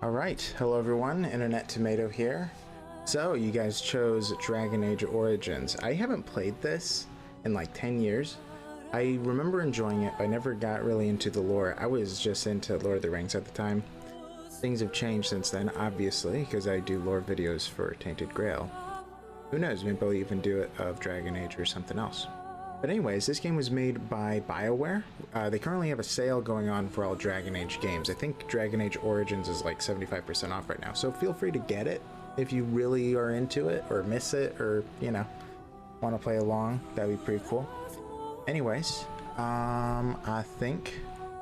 Alright, hello everyone, Internet Tomato here. So, you guys chose Dragon Age Origins. I haven't played this in like 10 years. I remember enjoying it, but I never got really into the lore. I was just into Lord of the Rings at the time. Things have changed since then, obviously, because I do lore videos for Tainted Grail. Who knows, maybe I'll even do it of Dragon Age or something else. But anyways, this game was made by BioWare. They currently have a sale going on for all Dragon Age games. I think Dragon Age Origins is like 75% off right now, so feel free to get it if you really are into it or miss it or, you know, want to play along. That'd be pretty cool. Anyways, I think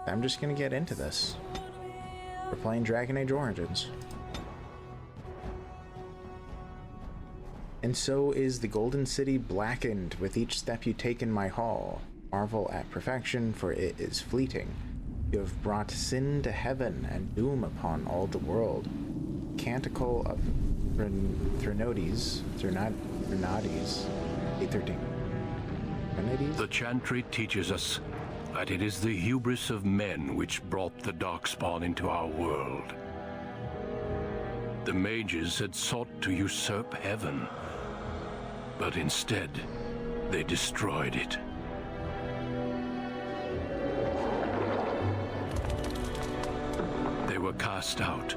I'm just gonna get into this. We're playing Dragon Age Origins. And so is the Golden City blackened with each step you take in my hall. Marvel at perfection, for it is fleeting. You have brought sin to heaven and doom upon all the world. Canticle of Threnodies, 813. The chantry teaches us that it is the hubris of men which brought the Darkspawn into our world. The mages had sought to usurp heaven, but instead, they destroyed it. They were cast out,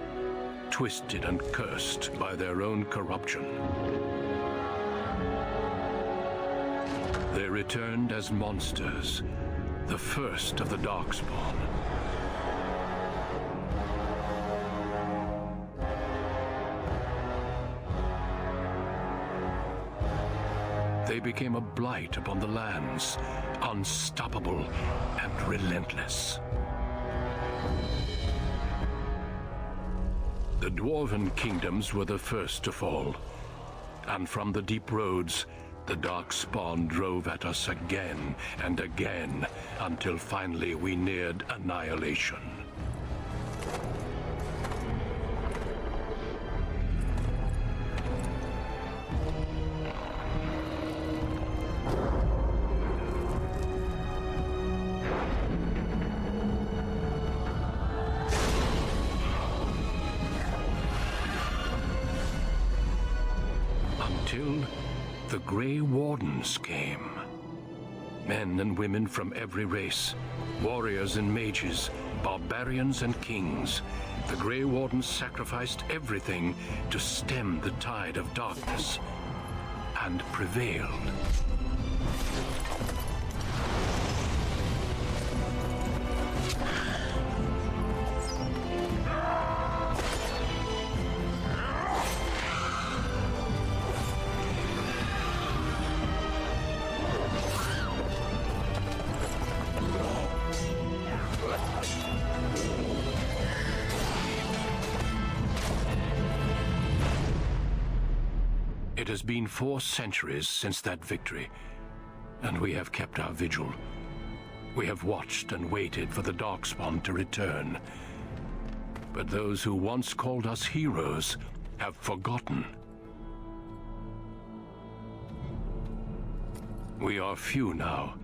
twisted and cursed by their own corruption. They returned as monsters, the first of the Darkspawn. They became a blight upon the lands, unstoppable and relentless. The Dwarven kingdoms were the first to fall, and from the deep roads, the Darkspawn drove at us again and again, until finally we neared annihilation. The Grey Wardens came. Men and women from every race, warriors and mages, barbarians and kings. The Grey Wardens sacrificed everything to stem the tide of darkness, and prevailed. It has been 4 centuries since that victory, and we have kept our vigil. We have watched and waited for the Darkspawn to return. But those who once called us heroes have forgotten. We are few now,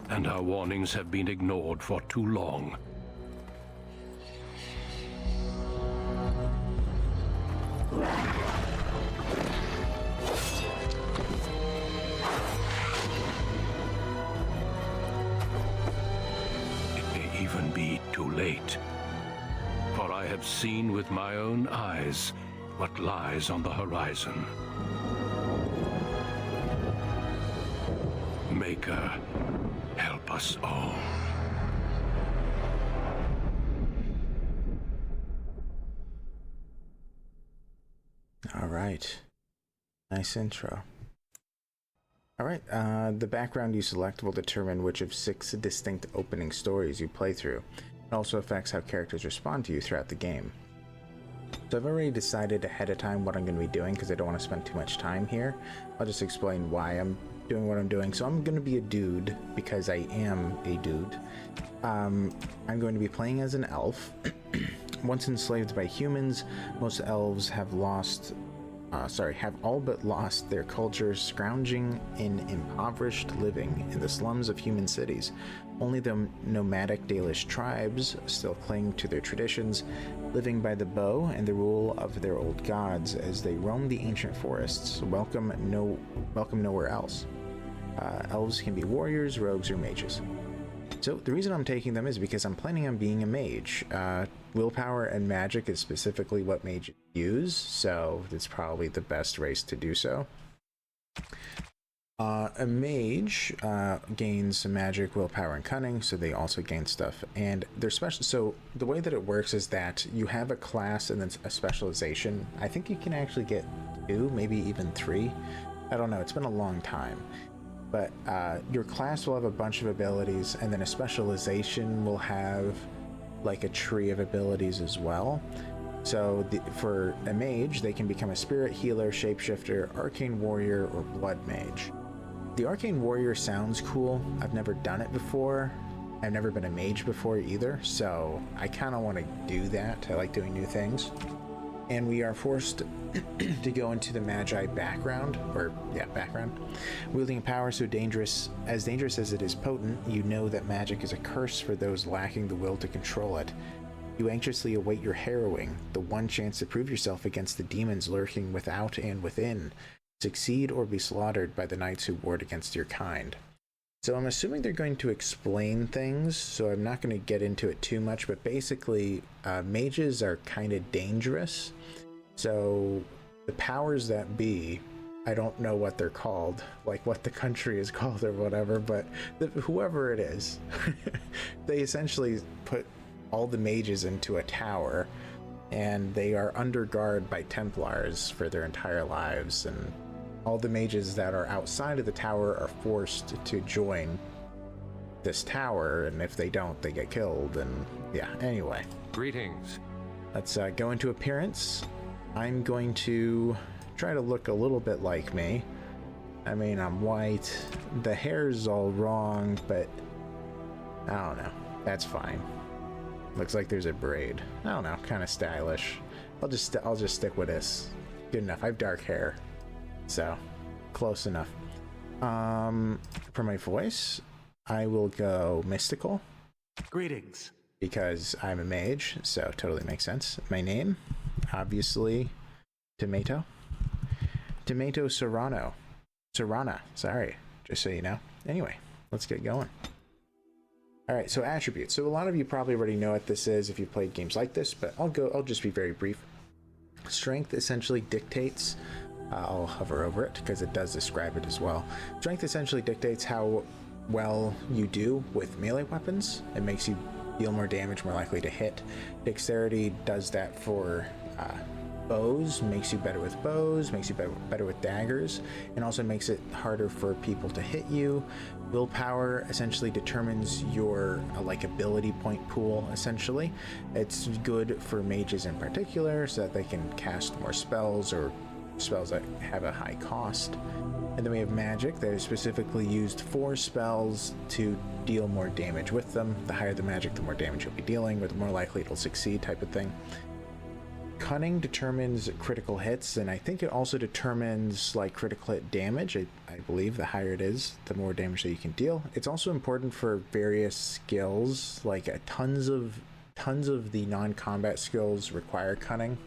and our warnings have been ignored for too long. Be too late, for I have seen with my own eyes what lies on the horizon. Maker, help us all. All right, nice intro. Alright, the background you select will determine which of 6 distinct opening stories you play through. It also affects how characters respond to you throughout the game. So I've already decided ahead of time what I'm going to be doing because I don't want to spend too much time here. I'll just explain why I'm doing what I'm doing. So I'm going to be a dude because I am a dude. I'm going to be playing as an elf. Once enslaved by humans, most elves have lost have all but lost their culture, scrounging in impoverished living in the slums of human cities. Only the nomadic Dalish tribes still cling to their traditions, living by the bow and the rule of their old gods as they roam the ancient forests, welcome nowhere else. Elves can be warriors, rogues, or mages. So the reason I'm taking them is because I'm planning on being a mage. Willpower and magic is specifically what mages use, so it's probably the best race to do so. A mage gains some magic, willpower, and cunning, so they also gain stuff. And they're special. So the way that it works is that you have a class and then a specialization. I think you can actually get 2, maybe even 3. I don't know. It's been a long time. But your class will have a bunch of abilities, and then a specialization will have like a tree of abilities as well. So for a mage, they can become a spirit healer, shapeshifter, arcane warrior, or blood mage. The arcane warrior sounds cool. I've never done it before. I've never been a mage before either, so I kind of want to do that. I like doing new things. And we are forced to go into the Magi background. Wielding a power so dangerous as it is potent, you know that magic is a curse for those lacking the will to control it. You anxiously await your harrowing, the one chance to prove yourself against the demons lurking without and within. Succeed or be slaughtered by the knights who ward against your kind. So I'm assuming they're going to explain things, so I'm not going to get into it too much, but basically mages are kind of dangerous. So the powers that be, I don't know what they're called, like what the country is called or whatever, but whoever it is, they essentially put all the mages into a tower, and they are under guard by Templars for their entire lives, and all the mages that are outside of the tower are forced to join this tower, and if they don't, they get killed, and yeah, anyway. Greetings. Let's go into appearance. I'm going to try to look a little bit like me. I mean, I'm white. The hair's all wrong, but I don't know. That's fine. Looks like there's a braid. I don't know, kind of stylish. I'll just stick with this. Good enough. I have dark hair, so close enough. For my voice, I will go mystical. Greetings. Because I'm a mage, so totally makes sense. My name, obviously, Tomato Serrana, sorry, just so you know. Anyway, let's get going. All right, so attributes. So a lot of you probably already know what this is if you've played games like this, but I'll just be very brief. Strength essentially dictates, I'll hover over it because it does describe it as well. Strength essentially dictates how well you do with melee weapons. It makes you deal more damage, more likely to hit. Dexterity does that for bows, makes you better with bows, makes you better with daggers, and also makes it harder for people to hit you. Willpower essentially determines your ability point pool, essentially. It's good for mages in particular so that they can cast more spells or spells that have a high cost. And then we have magic that is specifically used for spells to deal more damage with them. The higher the magic, the more damage you'll be dealing, or the more likely it'll succeed type of thing. Cunning determines critical hits, and I think it also determines critical hit damage. I believe the higher it is, the more damage that you can deal. It's also important for various skills, tons of the non-combat skills require cunning,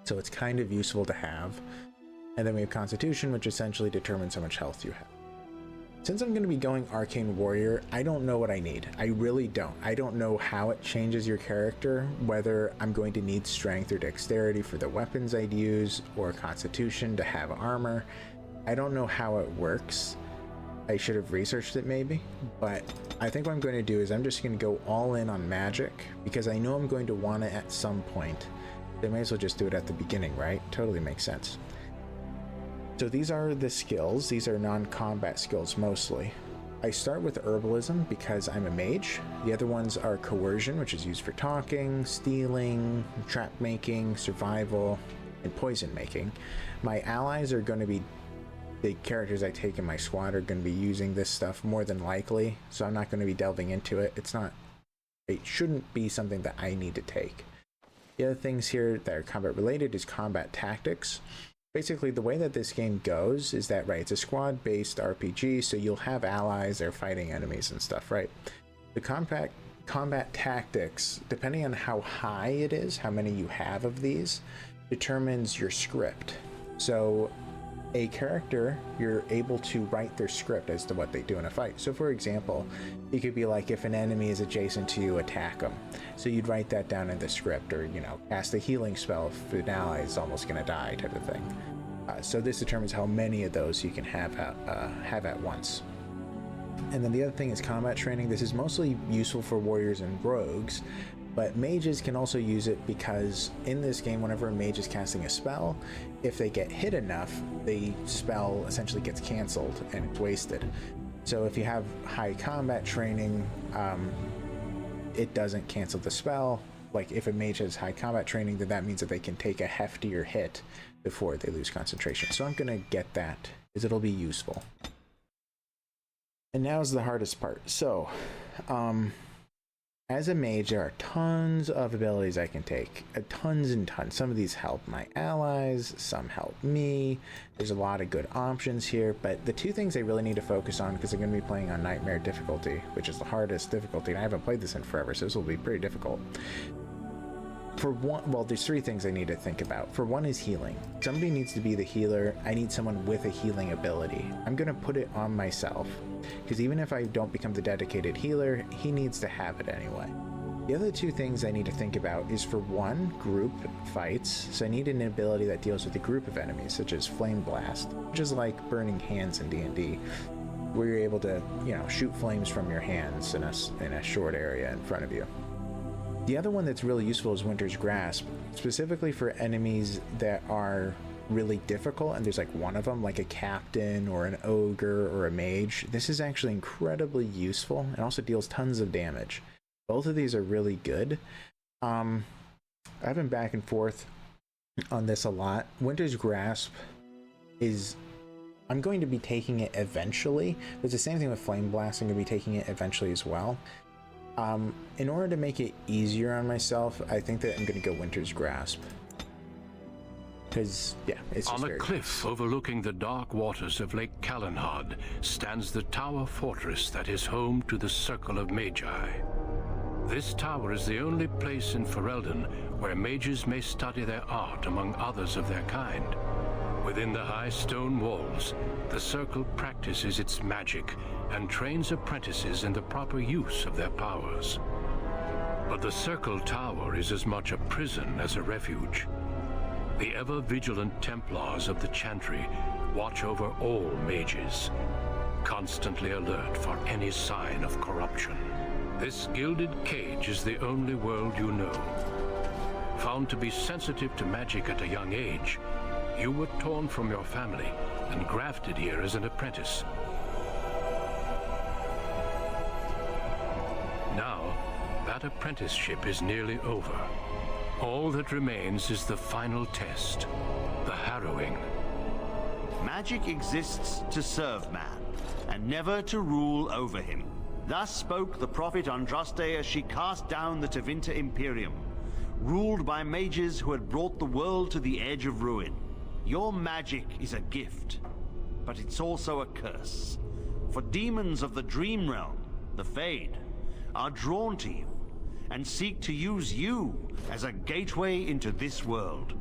so it's kind of useful to have. And then we have Constitution, which essentially determines how much health you have. Since I'm going to be going Arcane Warrior, I don't know what I need. I really don't. I don't know how it changes your character, whether I'm going to need Strength or Dexterity for the weapons I'd use, or Constitution to have armor. I don't know how it works. I should have researched it maybe, but I think what I'm going to do is I'm just going to go all in on magic, because I know I'm going to want it at some point. They may as well just do it at the beginning, right? Totally makes sense. So these are the skills. These are non-combat skills mostly. I start with Herbalism because I'm a mage. The other ones are Coercion, which is used for talking, stealing, trap making, survival, and poison making. My allies are going to be the characters I take in my squad are going to be using this stuff more than likely, so I'm not going to be delving into it. It shouldn't be something that I need to take. The other things here that are combat related is combat tactics. basically the way that this game goes is that, right, it's a squad-based RPG, so you'll have allies that are fighting enemies and stuff, right? The combat tactics, depending on how high it is, how many you have of these, determines your script. So a character, you're able to write their script as to what they do in a fight. So for example, it could be like if an enemy is adjacent to you, attack them. So you'd write that down in the script, or, you know, cast a healing spell if an ally is almost going to die, type of thing. So this determines how many of those you can have at once. And then the other thing is combat training. This is mostly useful for warriors and rogues, but mages can also use it because in this game, whenever a mage is casting a spell, if they get hit enough, the spell essentially gets canceled and it's wasted. So if you have high combat training, it doesn't cancel the spell. Like if a mage has high combat training, then that means that they can take a heftier hit before they lose concentration. So I'm gonna get that, because it'll be useful. And now's the hardest part. So, as a mage, there are tons of abilities I can take. Tons and tons. Some of these help my allies, some help me. There's a lot of good options here, but the two things I really need to focus on, because I'm going to be playing on Nightmare difficulty, which is the hardest difficulty, and I haven't played this in forever, so this will be pretty difficult. For one, well, there's three things I need to think about. For one is healing. Somebody needs to be the healer. I need someone with a healing ability. I'm going to put it on myself, because even if I don't become the dedicated healer, he needs to have it anyway. The other two things I need to think about is, for one, group fights. So I need an ability that deals with a group of enemies, such as Flame Blast, which is like Burning Hands in D&D, where you're able to, you know, shoot flames from your hands in a short area in front of you. The other one that's really useful is Winter's Grasp, specifically for enemies that are really difficult, and there's like one of them, like a captain or an ogre or a mage. This is actually incredibly useful and also deals tons of damage. Both of these are really good. I've been back and forth on this a lot. Winter's Grasp is, I'm going to be taking it eventually. It's the same thing with Flame Blast. I'm going to be taking it eventually as well. In order to make it easier on myself, I think that I'm going to go Winter's Grasp. Because, yeah, it's just on a cliff overlooking the dark waters of Lake Calenhad stands the tower fortress that is home to the Circle of Magi. This tower is the only place in Ferelden where mages may study their art among others of their kind. Within the high stone walls, the Circle practices its magic and trains apprentices in the proper use of their powers. But the Circle Tower is as much a prison as a refuge. The ever-vigilant Templars of the Chantry watch over all mages, constantly alert for any sign of corruption. This gilded cage is the only world you know. Found to be sensitive to magic at a young age, you were torn from your family and grafted here as an apprentice. Now, that apprenticeship is nearly over. All that remains is the final test, the harrowing. Magic exists to serve man, and never to rule over him. Thus spoke the prophet Andraste as she cast down the Tevinter Imperium, ruled by mages who had brought the world to the edge of ruin. Your magic is a gift, but it's also a curse. For demons of the Dream Realm, the Fade, are drawn to you and seek to use you as a gateway into this world.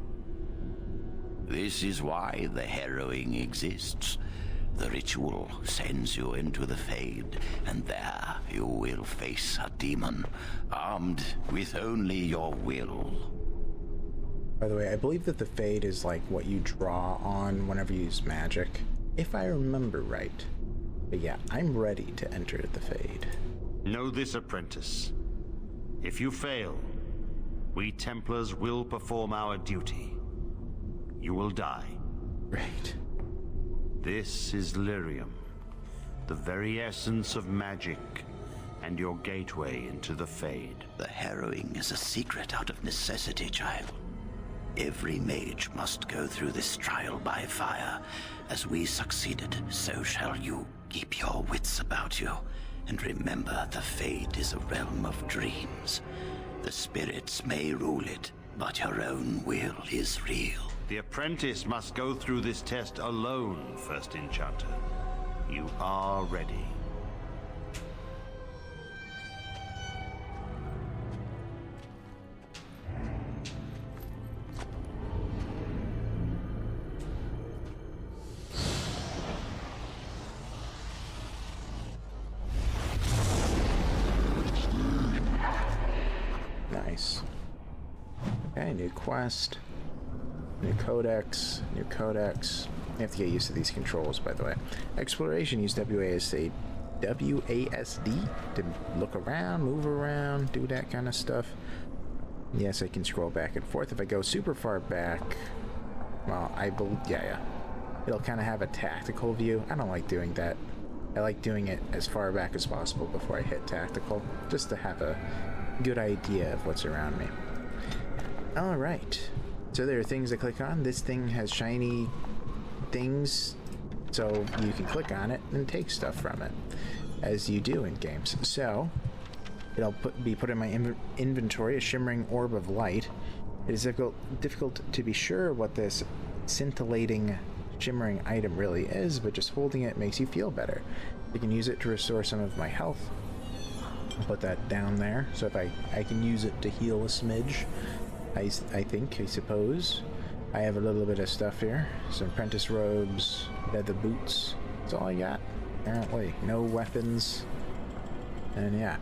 This is why the harrowing exists. The ritual sends you into the Fade, and there you will face a demon, armed with only your will. By the way, I believe that the Fade is like what you draw on whenever you use magic, if I remember right. But yeah, I'm ready to enter the Fade. Know this, apprentice. If you fail, we Templars will perform our duty. You will die. Great. This is Lyrium, the very essence of magic, and your gateway into the Fade. The harrowing is a secret out of necessity, child. Every mage must go through this trial by fire. As we succeeded, so shall you. Keep your wits about you, and remember the Fade is a realm of dreams. The spirits may rule it, but your own will is real. The apprentice must go through this test alone, First Enchanter. You are ready. Nice. Okay, new quest. New codex. New codex. You have to get used to these controls, by the way. Exploration, use WASD to look around, move around, do that kind of stuff. Yes, I can scroll back and forth. If I go super far back, well, yeah. It'll kind of have a tactical view. I don't like doing that. I like doing it as far back as possible before I hit tactical, just to have a good idea of what's around me. Alright, so there are things to click on. This thing has shiny things, so you can click on it and take stuff from it, as you do in games. So, it'll be put in my inventory, a shimmering orb of light. It is difficult to be sure what this scintillating, shimmering item really is, but just holding it makes you feel better. You can use it to restore some of my health. I'll put that down there, so if I can use it to heal a smidge, I suppose. I have a little bit of stuff here. Some apprentice robes, leather boots. That's all I got, apparently. No weapons. And yeah,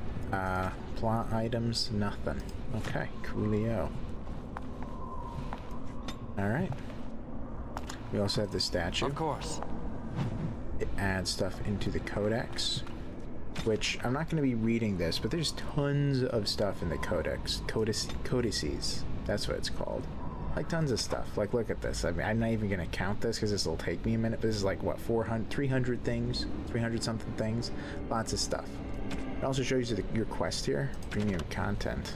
plot items, nothing. Okay, coolio. Alright. We also have the statue. Of course. It adds stuff into the codex, which I'm not going to be reading this, but there's tons of stuff in the codex. Codices. That's what it's called. Like tons of stuff. Like, look at this. I mean, I'm not even going to count this because this will take me a minute, but this is like, what, 300 things? 300 something things? Lots of stuff. It also shows you your quest here. Premium content.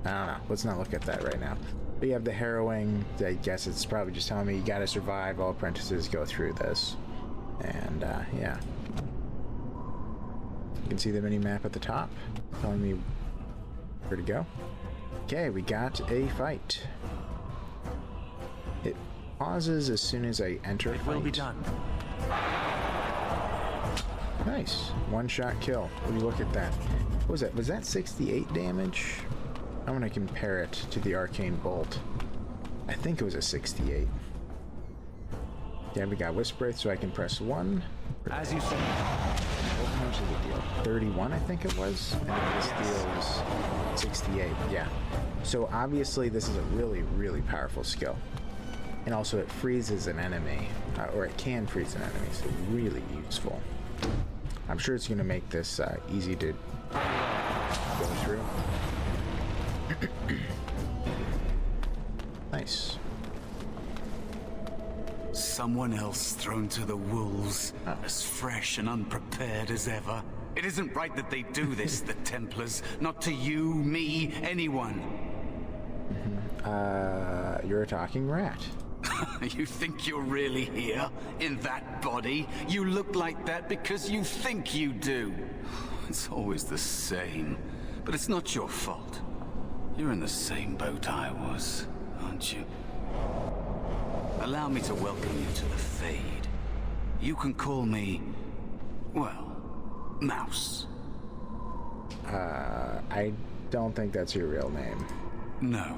I don't know. Let's not look at that right now. But you have the harrowing. I guess it's probably just telling me you gotta survive. All apprentices go through this. And, yeah. You can see the mini-map at the top, telling me where to go. Okay, we got a fight. It pauses as soon as I enter a fight. It will be done. Nice. One-shot kill. Would you look at that? What was that? Was that 68 damage? I want to compare it to the arcane bolt. I think it was a 68. Yeah, we got Whisper, so I can press 1. As you say. How much did it deal? 31, I think it was. And then this deals 68. Yeah. So obviously this is a really, really powerful skill. And also it freezes an enemy, or it can freeze an enemy, so really useful. I'm sure it's going to make this easy to go through. Nice. Someone else thrown to the wolves, as fresh and unprepared as ever. It isn't right that they do this, the Templars. Not to you, me, anyone. You're a talking rat. You think you're really here? In that body? You look like that because you think you do. It's always the same. But it's not your fault. You're in the same boat I was, aren't you? Allow me to welcome you to the Fade. You can call me, well, Mouse. I don't think that's your real name. No,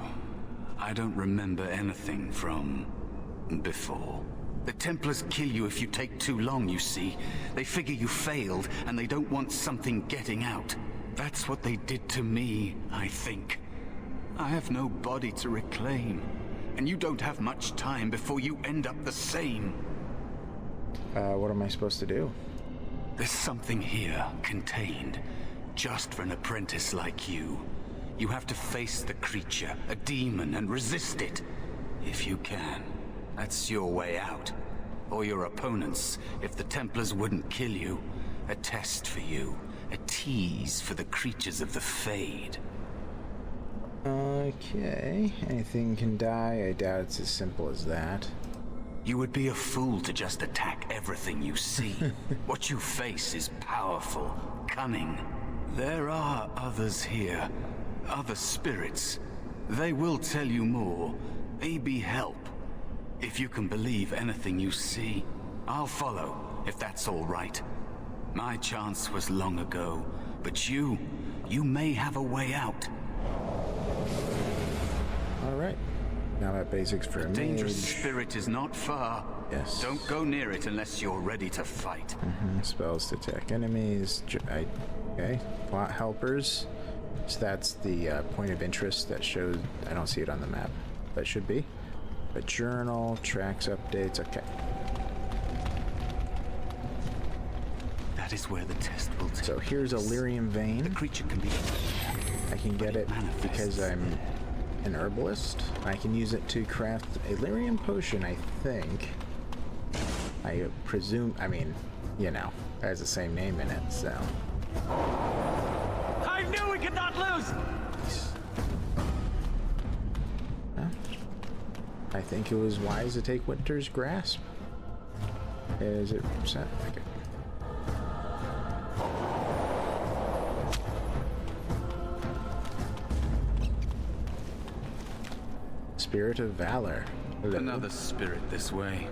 I don't remember anything from before. The Templars kill you if you take too long, you see. They figure you failed, and they don't want something getting out. That's what they did to me, I think. I have no body to reclaim, and you don't have much time before you end up the same. What am I supposed to do? There's something here, contained, just for an apprentice like you. You have to face the creature, a demon, and resist it. If you can. That's your way out. Or your opponent's, if the Templars wouldn't kill you. A test for you. A tease for the creatures of the Fade. Okay. Anything can die. I doubt it's as simple as that. You would be a fool to just attack everything you see. What you face is powerful, cunning. There are others here. Other spirits. They will tell you more. Maybe help. If you can believe anything you see, I'll follow, if that's all right. My chance was long ago, but you may have a way out. All right. Now that basics for a mage. Dangerous spirit is not far. Yes. Don't go near it unless you're ready to fight. Spells to attack enemies. Okay. Plot helpers. So that's the point of interest that shows. I don't see it on the map. That should be. But journal, tracks, updates. Okay. That is where the test will take. So here's Illyrium Vein. The creature can be. I can get it because I'm an herbalist. I can use it to craft a Illyrium potion, I think. I presume, I mean, you know, it has the same name in it, so. I knew we could not lose! I think it was wise to take Winter's Grasp. Is it percent? Okay. Spirit of Valor. Hello. Another spirit this way.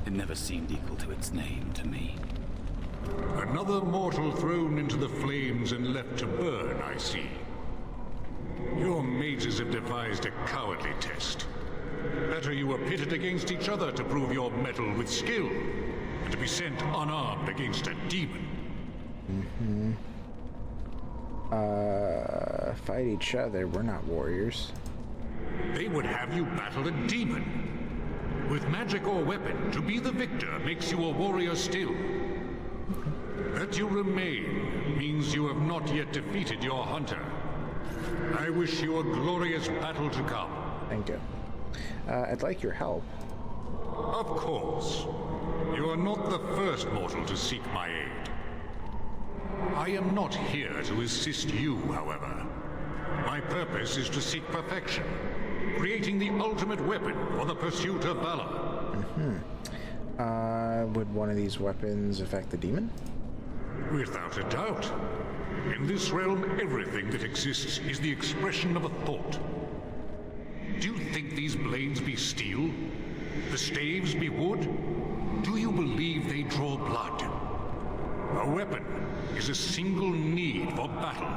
It never seemed equal to its name to me. Another mortal thrown into the flames and left to burn, I see. Your mages have devised a cowardly test. Better you were pitted against each other to prove your mettle with skill, and to be sent unarmed against a demon. Fight each other. We're not warriors. They would have you battle a demon. With magic or weapon, to be the victor makes you a warrior still. That you remain means you have not yet defeated your hunter. I wish you a glorious battle to come. Thank you. I'd like your help. Of course. You are not the first mortal to seek my aid. I am not here to assist you, however. My purpose is to seek perfection, creating the ultimate weapon for the pursuit of valor. Would one of these weapons affect the demon? Without a doubt. In this realm, everything that exists is the expression of a thought. Do you think these blades be steel? The staves be wood? Do you believe they draw blood? A weapon is a single need for battle,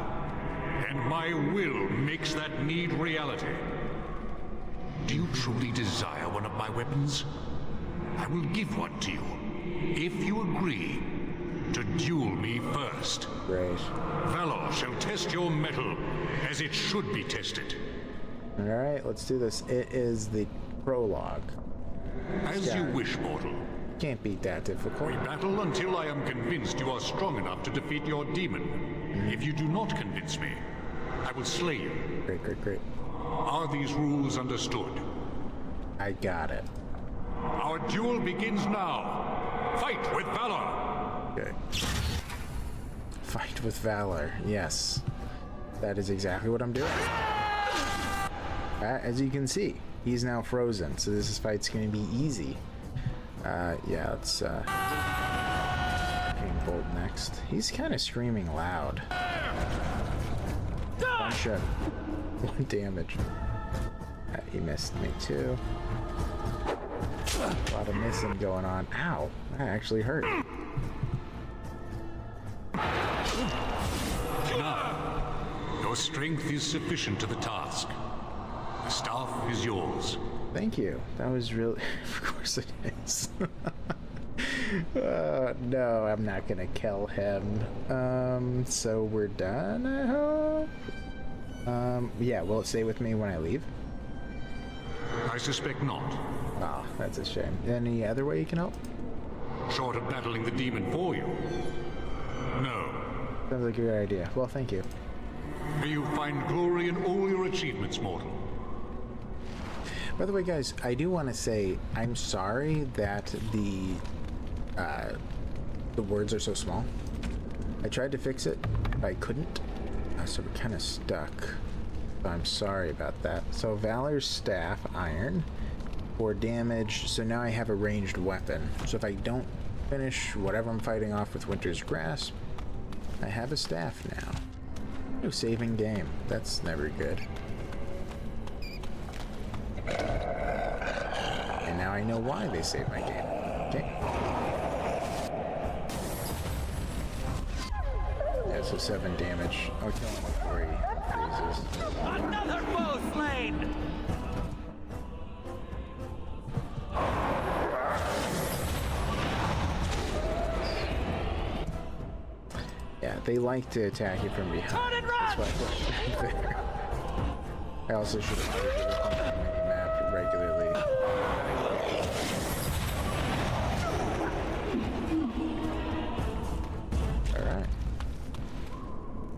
and my will makes that need reality. Do you truly desire one of my weapons? I will give one to you, if you agree to duel me first. Great. Valor shall test your mettle as it should be tested. Alright, let's do this. It is the prologue. As you wish, mortal. Can't beat that difficult. We battle until I am convinced you are strong enough to defeat your demon. If you do not convince me, I will slay you. Great, great, great. Are these rules understood? I got it. Our duel begins now. Fight with valor! Okay. Fight with valor. Yes. That is exactly what I'm doing. As you can see, he's now frozen, so this fight's going to be easy. Yeah, let's aim bolt next. He's kind of screaming loud. One shot. 1 damage. He missed me too. A lot of missing going on. Ow, that actually hurt. Now, your strength is sufficient to the task. The staff is yours. Thank you. That was really... Of course it is. No, I'm not gonna kill him. So we're done, I hope? Yeah, will it stay with me when I leave? I suspect not. Oh, that's a shame. Any other way you can help? Short of battling the demon for you. No. Sounds like a good idea. Well, thank you. May you find glory in all your achievements, mortal. By the way, guys, I do want to say I'm sorry that the words are so small. I tried to fix it, but I couldn't. So we're kind of stuck. So I'm sorry about that. So Valor's Staff, Iron, 4 damage. So now I have a ranged weapon. So if I don't finish whatever I'm fighting off with Winter's Grasp, I have a staff now. No saving game. That's never good. And know why they saved my game. Okay. Yeah, so 7 damage. I'll kill him before he freezes. Another foe slain! Yeah, they like to attack you from behind. Turn and run! That's why I pushed back there. I also should have played the mini-map regularly. Alright.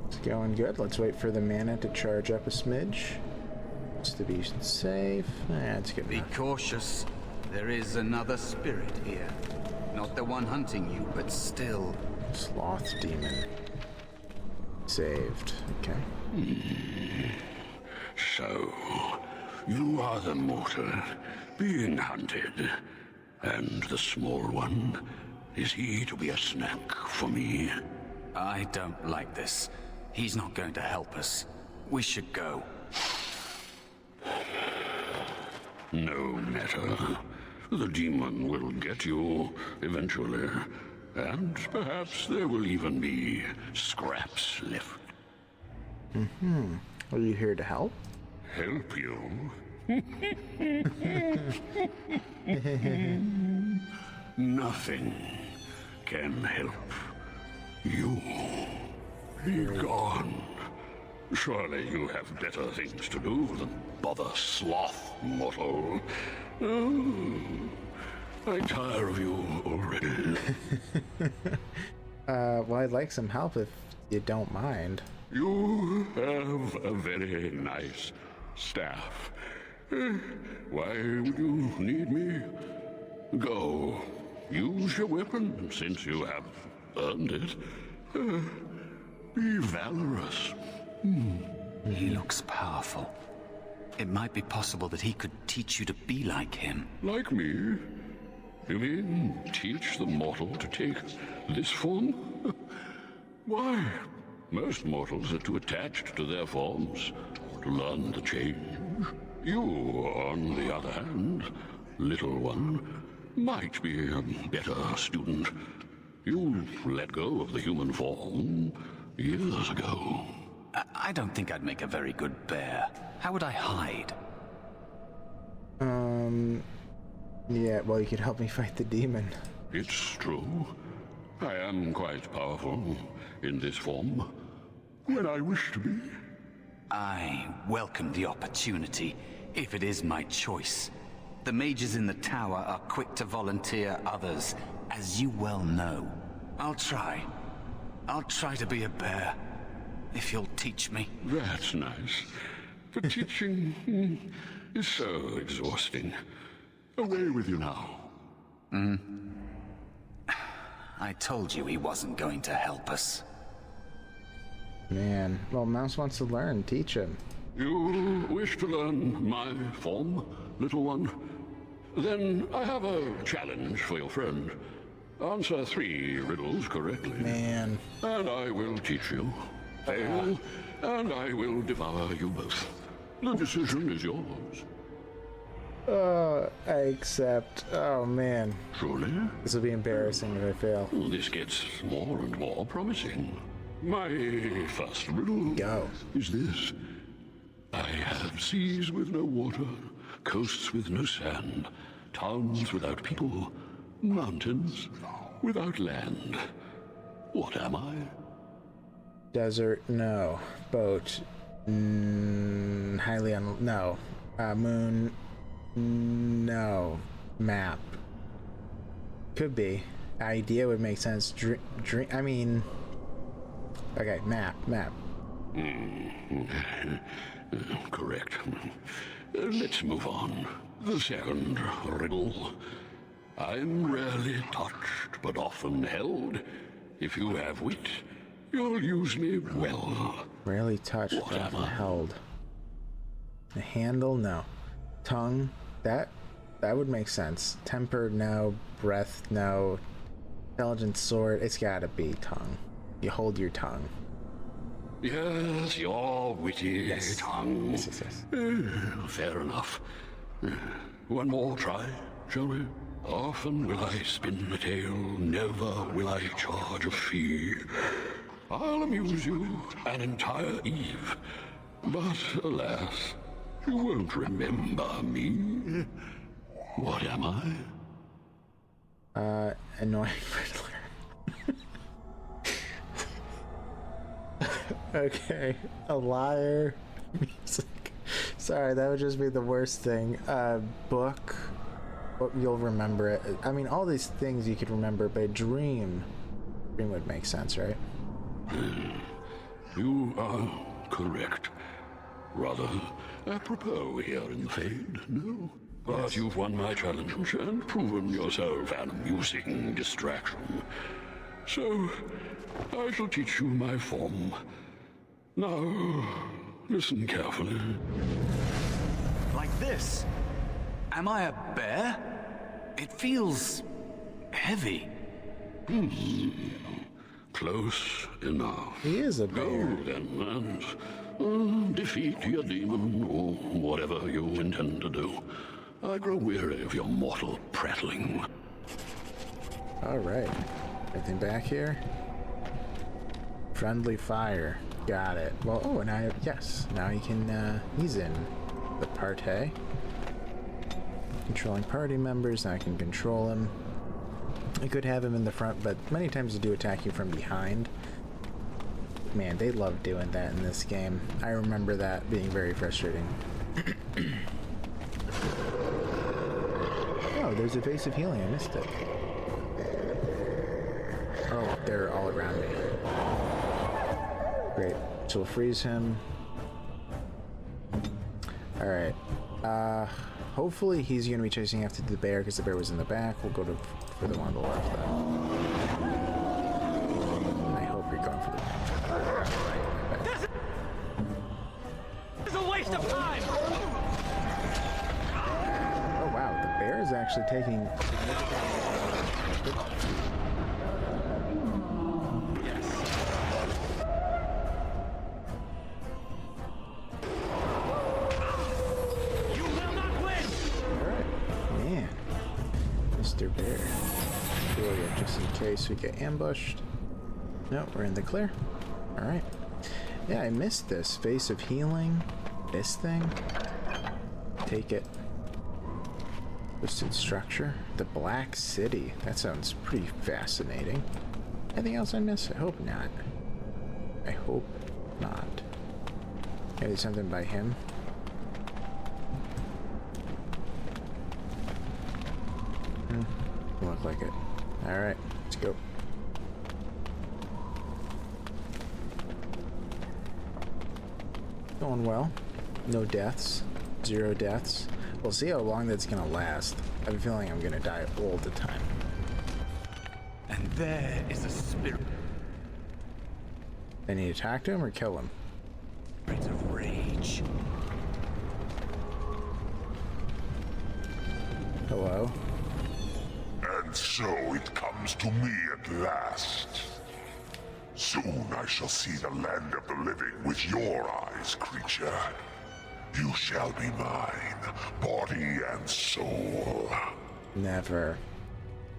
It's going good. Let's wait for the mana to charge up a smidge. Just to be safe. It's good Be enough. cautious. There is another spirit here. Not the one hunting you, but still. Sloth demon. Saved. Okay. So, you are the mortal being hunted. And the small one, is he to be a snack for me? I don't like this. He's not going to help us. We should go. No matter. The demon will get you eventually. And perhaps there will even be scraps left. Are you here to help? Help you? Nothing can help you. Be gone. Surely you have better things to do than bother sloth, mortal. Oh, I tire of you already. Well, I'd like some help if you don't mind. You have a very nice staff. Why would you need me? Go. Use your weapon, since you have earned it. Be valorous. He looks powerful. It might be possible that he could teach you to be like him. Like me? You mean teach the mortal to take this form? Why? Most mortals are too attached to their forms to learn the change. You, on the other hand, little one, might be a better student. You let go of the human form years ago. I don't think I'd make a very good bear. How would I hide? Yeah, well, you could help me fight the demon. It's true. I am quite powerful in this form. When I wish to be. I welcome the opportunity, if it is my choice. The mages in the tower are quick to volunteer others, as you well know. I'll try. I'll try to be a bear, if you'll teach me. That's nice. But teaching is so exhausting. Away with you now. I told you he wasn't going to help us. Man, well, Mouse wants to learn. Teach him. You wish to learn my form, little one? Then I have a challenge for your friend. Answer 3 riddles correctly. Man. And I will teach you. Fail, and I will devour you both. The decision is yours. I accept. Oh, man. Truly? This will be embarrassing if I fail. This gets more and more promising. My first riddle Go. is this. I have seas with no water, coasts with no sand, towns without people, mountains without land. What am I? Desert, no. Boat, highly no. Moon, no. Map. Could be. Idea would make sense. I mean... Okay, map. Correct. Let's move on. The second riddle. I'm rarely touched, but often held. If you have wit, you'll use me well. Rarely touched, What but am often I? held. The handle, no. Tongue, that would make sense. Temper, no. Breath, no. Intelligent sword, it's gotta be tongue. You hold your tongue. Yes, your witty tongue. Yes. Fair enough. One more try, shall we? Often will I spin a tale, never will I charge a fee. I'll amuse you an entire eve, but alas, you won't remember me. What am I? Annoying Riddler. Okay, a liar. Music. Sorry, that would just be the worst thing. Book. You'll remember it. I mean, all these things you could remember, but dream would make sense, right? You are correct. Rather apropos here in the Fade, no? But you've won my challenge and proven yourself an amusing distraction. So, I shall teach you my form. Now, listen carefully. Like this? Am I a bear? It feels heavy. Close enough. He is a bear. Go then, and defeat your demon, or whatever you intend to do. I grow weary of your mortal prattling. Alright. Anything back here? Friendly fire. Got it. Well, oh, and yes. Now he can, he's in the party. Controlling party members. Now I can control him. I could have him in the front, but many times you do attack you from behind. Man, they love doing that in this game. I remember that being very frustrating. Oh, there's a vase of healing. I missed it. Oh, they're all around me. Great. So we'll freeze him. Alright. Hopefully he's going to be chasing after the bear because the bear was in the back. We'll go for the one on the left then. I hope you're going for the one. This is a waste of time! Oh wow, the bear is actually taking You will not win! Alright. Man. Mr. Bear. Julia, just in case we get ambushed. No, we're in the clear. Alright. Yeah, I missed this. Vase of healing. This thing. Take it. Twisted structure. The Black City. That sounds pretty fascinating. Anything else I missed? I hope not. I hope not. Maybe something by him. Look like it. Alright, let's go. Going well. No deaths. 0 deaths. We'll see how long that's gonna last. I have a feeling I'm gonna die all the time. And there is a spirit I need to talk to him or kill him? of rage. Hello? And so it comes to me at last. Soon I shall see the land of the living with your eyes, creature. You shall be mine, body and soul. Never.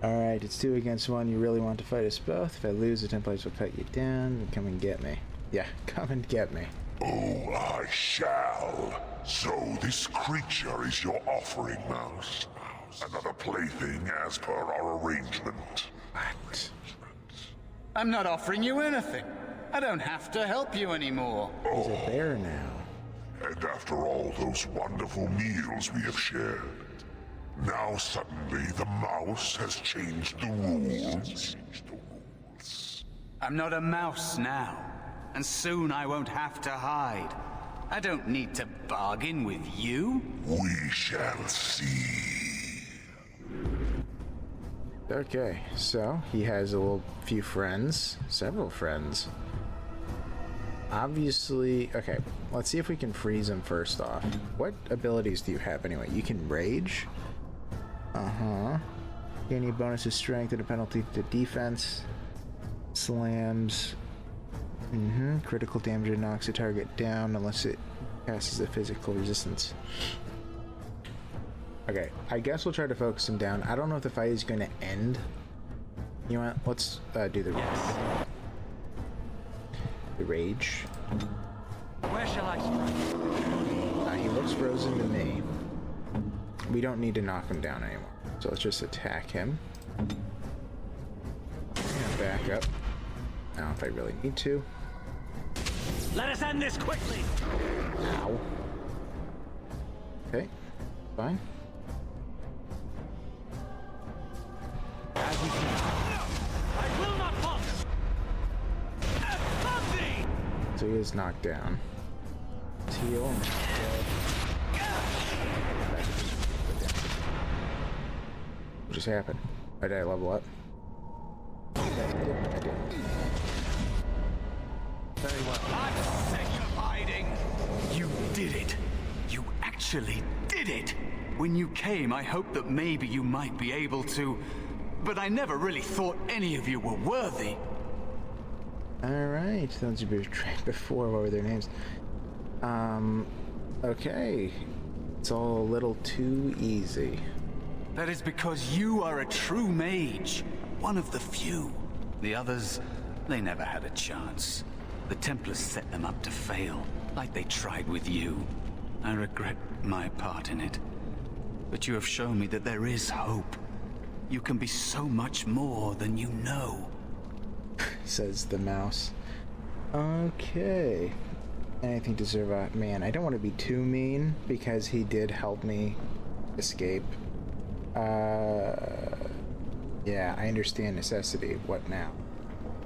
Alright, it's 2 against 1. You really want to fight us both? If I lose, the Templars will cut you down. Come and get me. Yeah, come and get me. Oh, I shall. So this creature is your offering, Mouse. Another plaything as per our arrangement. What? I'm not offering you anything. I don't have to help you anymore. He's a bear now. And after all those wonderful meals we have shared, now suddenly the mouse has changed the rules. I'm not a mouse now, and soon I won't have to hide. I don't need to bargain with you. We shall see. Okay, so he has few friends, several friends. Obviously, okay, let's see if we can freeze him first off. What abilities do you have anyway? You can rage? Gain a bonus to strength and a penalty to defense. Slams. Critical damage and knocks a target down unless it passes the physical resistance. Okay, I guess we'll try to focus him down. I don't know if the fight is going to end. You know what? Let's do the rage. The rage. Where shall I strike? He looks frozen to me. We don't need to knock him down anymore. So let's just attack him. And back up. I don't know if I really need to. Let us end this quickly! Ow. Okay, fine. As you see. I will not falter! Something! So he is knocked down. Let's heal. What just happened? Why did I level up? I did. Very well. I'm sick of hiding. You did it. You actually did it. When you came, I hoped that maybe you might be able to, but I never really thought any of you were worthy. Alright, those you betrayed before, what were their names? Okay. It's all a little too easy. That is because you are a true mage. One of the few. The others, they never had a chance. The Templars set them up to fail, like they tried with you. I regret my part in it. But you have shown me that there is hope. You can be so much more than you know. Says the mouse. Okay. Anything to survive. Man, I don't want to be too mean because he did help me escape. Yeah, I understand necessity. What now?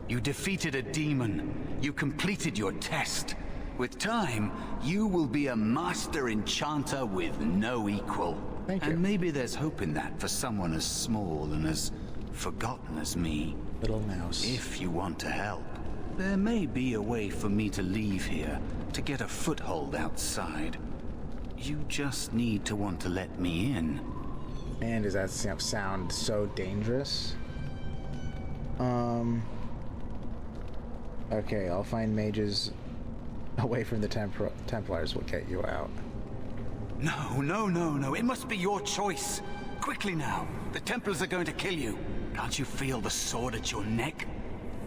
You defeated a demon. You completed your test. With time, you will be a master enchanter with no equal. Thank you. And maybe there's hope in that for someone as small and as forgotten as me. Little mouse. If you want to help, there may be a way for me to leave here, to get a foothold outside. You just need to want to let me in. Man, does that sound so dangerous? Okay, I'll find mages away from the Templars will get you out. No. It must be your choice. Quickly now. The Templars are going to kill you. Can't you feel the sword at your neck?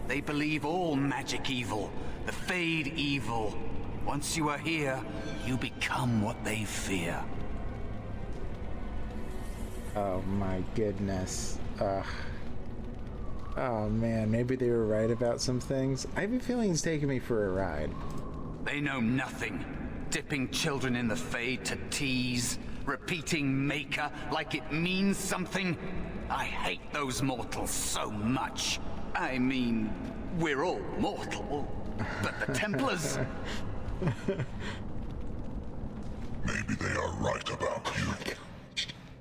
They believe all magic evil, the Fade evil. Once you are here, you become what they fear. Oh my goodness. Oh man, maybe they were right about some things. I have a feeling he's taking me for a ride. They know nothing. Dipping children in the Fade to tease, repeating Maker like it means something. I hate those mortals so much. I mean, we're all mortal, but the Templars... Maybe they are right about you.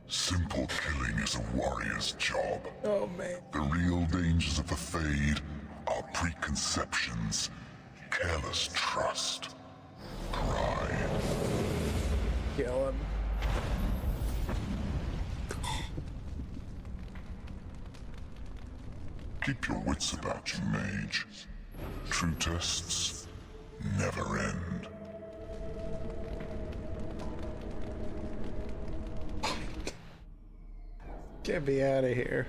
Simple killing is a warrior's job. Oh man. The real dangers of the Fade are preconceptions, careless trust, pride. Kill him. Keep your wits about you, Mage. True tests never end. Get me out of here.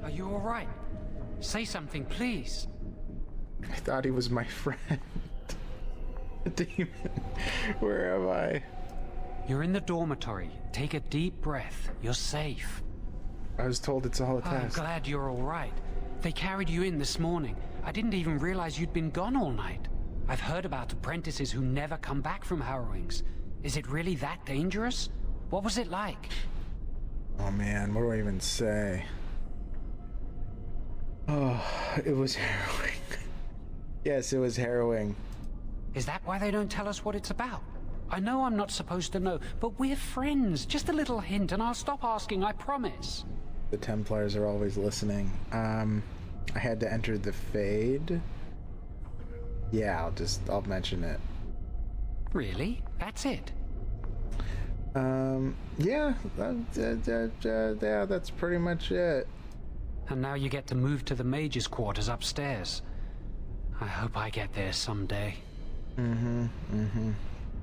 Are you all right? Say something, please. I thought he was my friend. Demon, where am I? You're in the dormitory. Take a deep breath. You're safe. I was told it's all a I'm test. glad you're all right. They carried you in this morning. I didn't even realize you'd been gone all night. I've heard about apprentices who never come back from harrowings. Is it really that dangerous? What was it like? Oh man, what do I even say? Oh, it was harrowing. Yes, it was harrowing. Is that why they don't tell us what it's about? I know I'm not supposed to know, but we're friends. Just a little hint and I'll stop asking, I promise. The Templars are always listening. I had to enter the Fade. Yeah, I'll mention it. Really? That's it? Yeah, that's pretty much it. And now you get to move to the Mage's quarters upstairs. I hope I get there someday.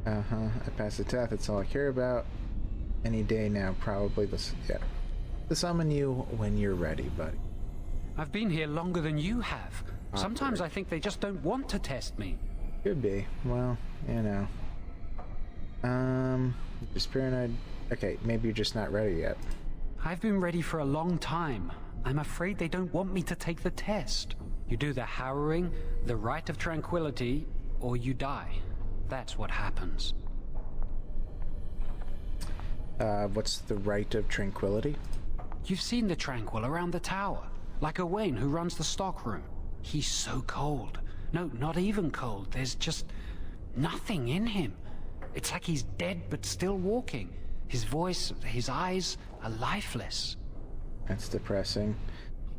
I passed the test. That's all I care about. Any day now, probably. Yeah. To summon you when you're ready, buddy. I've been here longer than you have. Sometimes I think they just don't want to test me. Could be. Well, you know. Just paranoid. Okay, maybe you're just not ready yet. I've been ready for a long time. I'm afraid they don't want me to take the test. You do the harrowing, the rite of tranquility, or you die. That's what happens. What's the rite of tranquility? You've seen the Tranquil around the tower, like Owain who runs the stockroom. He's so cold. No, not even cold. There's just nothing in him. It's like he's dead but still walking. His voice, his eyes are lifeless. That's depressing.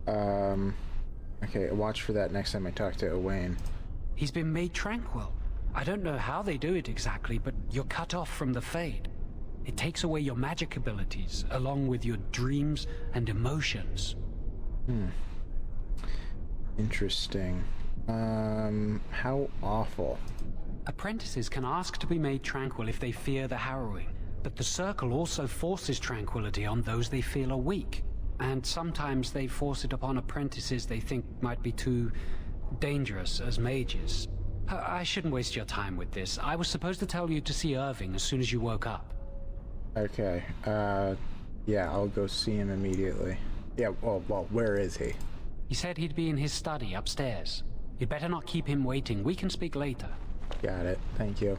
Okay, watch for that next time I talk to Owain. He's been made tranquil. I don't know how they do it exactly, but you're cut off from the Fade. It takes away your magic abilities, along with your dreams and emotions. Interesting. How awful. Apprentices can ask to be made tranquil if they fear the harrowing, but the Circle also forces tranquility on those they feel are weak. And sometimes they force it upon apprentices they think might be too dangerous as mages. I shouldn't waste your time with this. I was supposed to tell you to see Irving as soon as you woke up. Okay, yeah, I'll go see him immediately. Yeah, well, where is he? He said he'd be in his study upstairs. You'd better not keep him waiting. We can speak later. Got it. Thank you.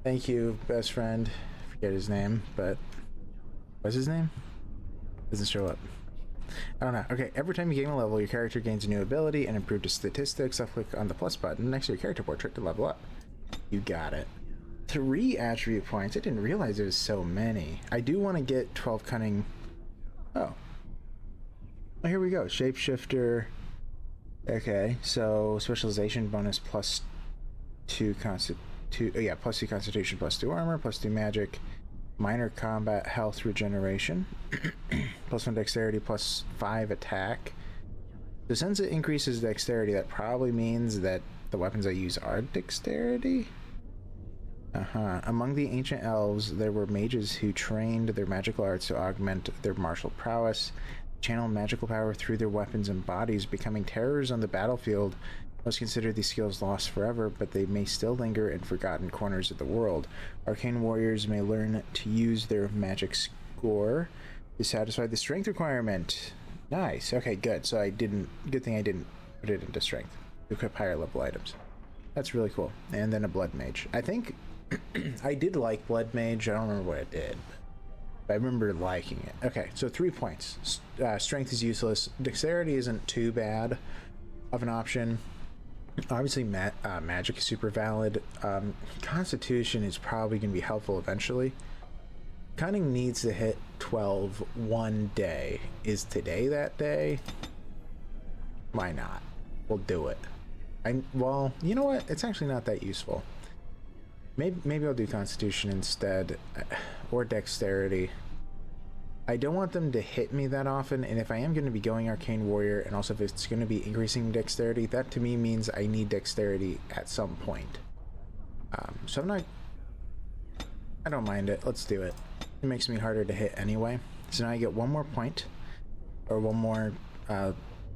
Thank you, best friend. Forget his name, but... What's his name? Doesn't show up. I don't know. Okay, every time you gain a level, your character gains a new ability and improved statistics. I'll click on the plus button next to your character portrait to level up. You got it. 3 attribute points. I didn't realize there was so many. I do want to get 12 cunning. Oh, here we go. Shapeshifter. Okay, so specialization bonus plus 2 plus 2 constitution, plus 2 armor, plus 2 magic, minor combat health regeneration, plus 1 dexterity, plus 5 attack. So since it increases dexterity, that probably means that the weapons I use are dexterity? Among the ancient elves, there were mages who trained their magical arts to augment their martial prowess, channel magical power through their weapons and bodies, becoming terrors on the battlefield. Most consider these skills lost forever, but they may still linger in forgotten corners of the world. Arcane warriors may learn to use their magic score to satisfy the strength requirement. Nice. Okay, good. So good thing I didn't put it into strength to equip higher level items. That's really cool. And then a blood mage. I think I did like blood mage. I don't remember what it did, but I remember liking it. Okay, so 3 points. Strength is useless. Dexterity isn't too bad of an option. Obviously, magic is super valid. Constitution is probably going to be helpful eventually. Cunning needs to hit 12 one day. Is today that day? Why not? We'll do it. Well, you know what? It's actually not that useful. Maybe I'll do Constitution instead, or Dexterity. I don't want them to hit me that often, and if I am going to be going Arcane Warrior, and also if it's going to be increasing Dexterity, that to me means I need Dexterity at some point. So I don't mind it. Let's do it. It makes me harder to hit anyway. So now I get 1 more point, or 1 more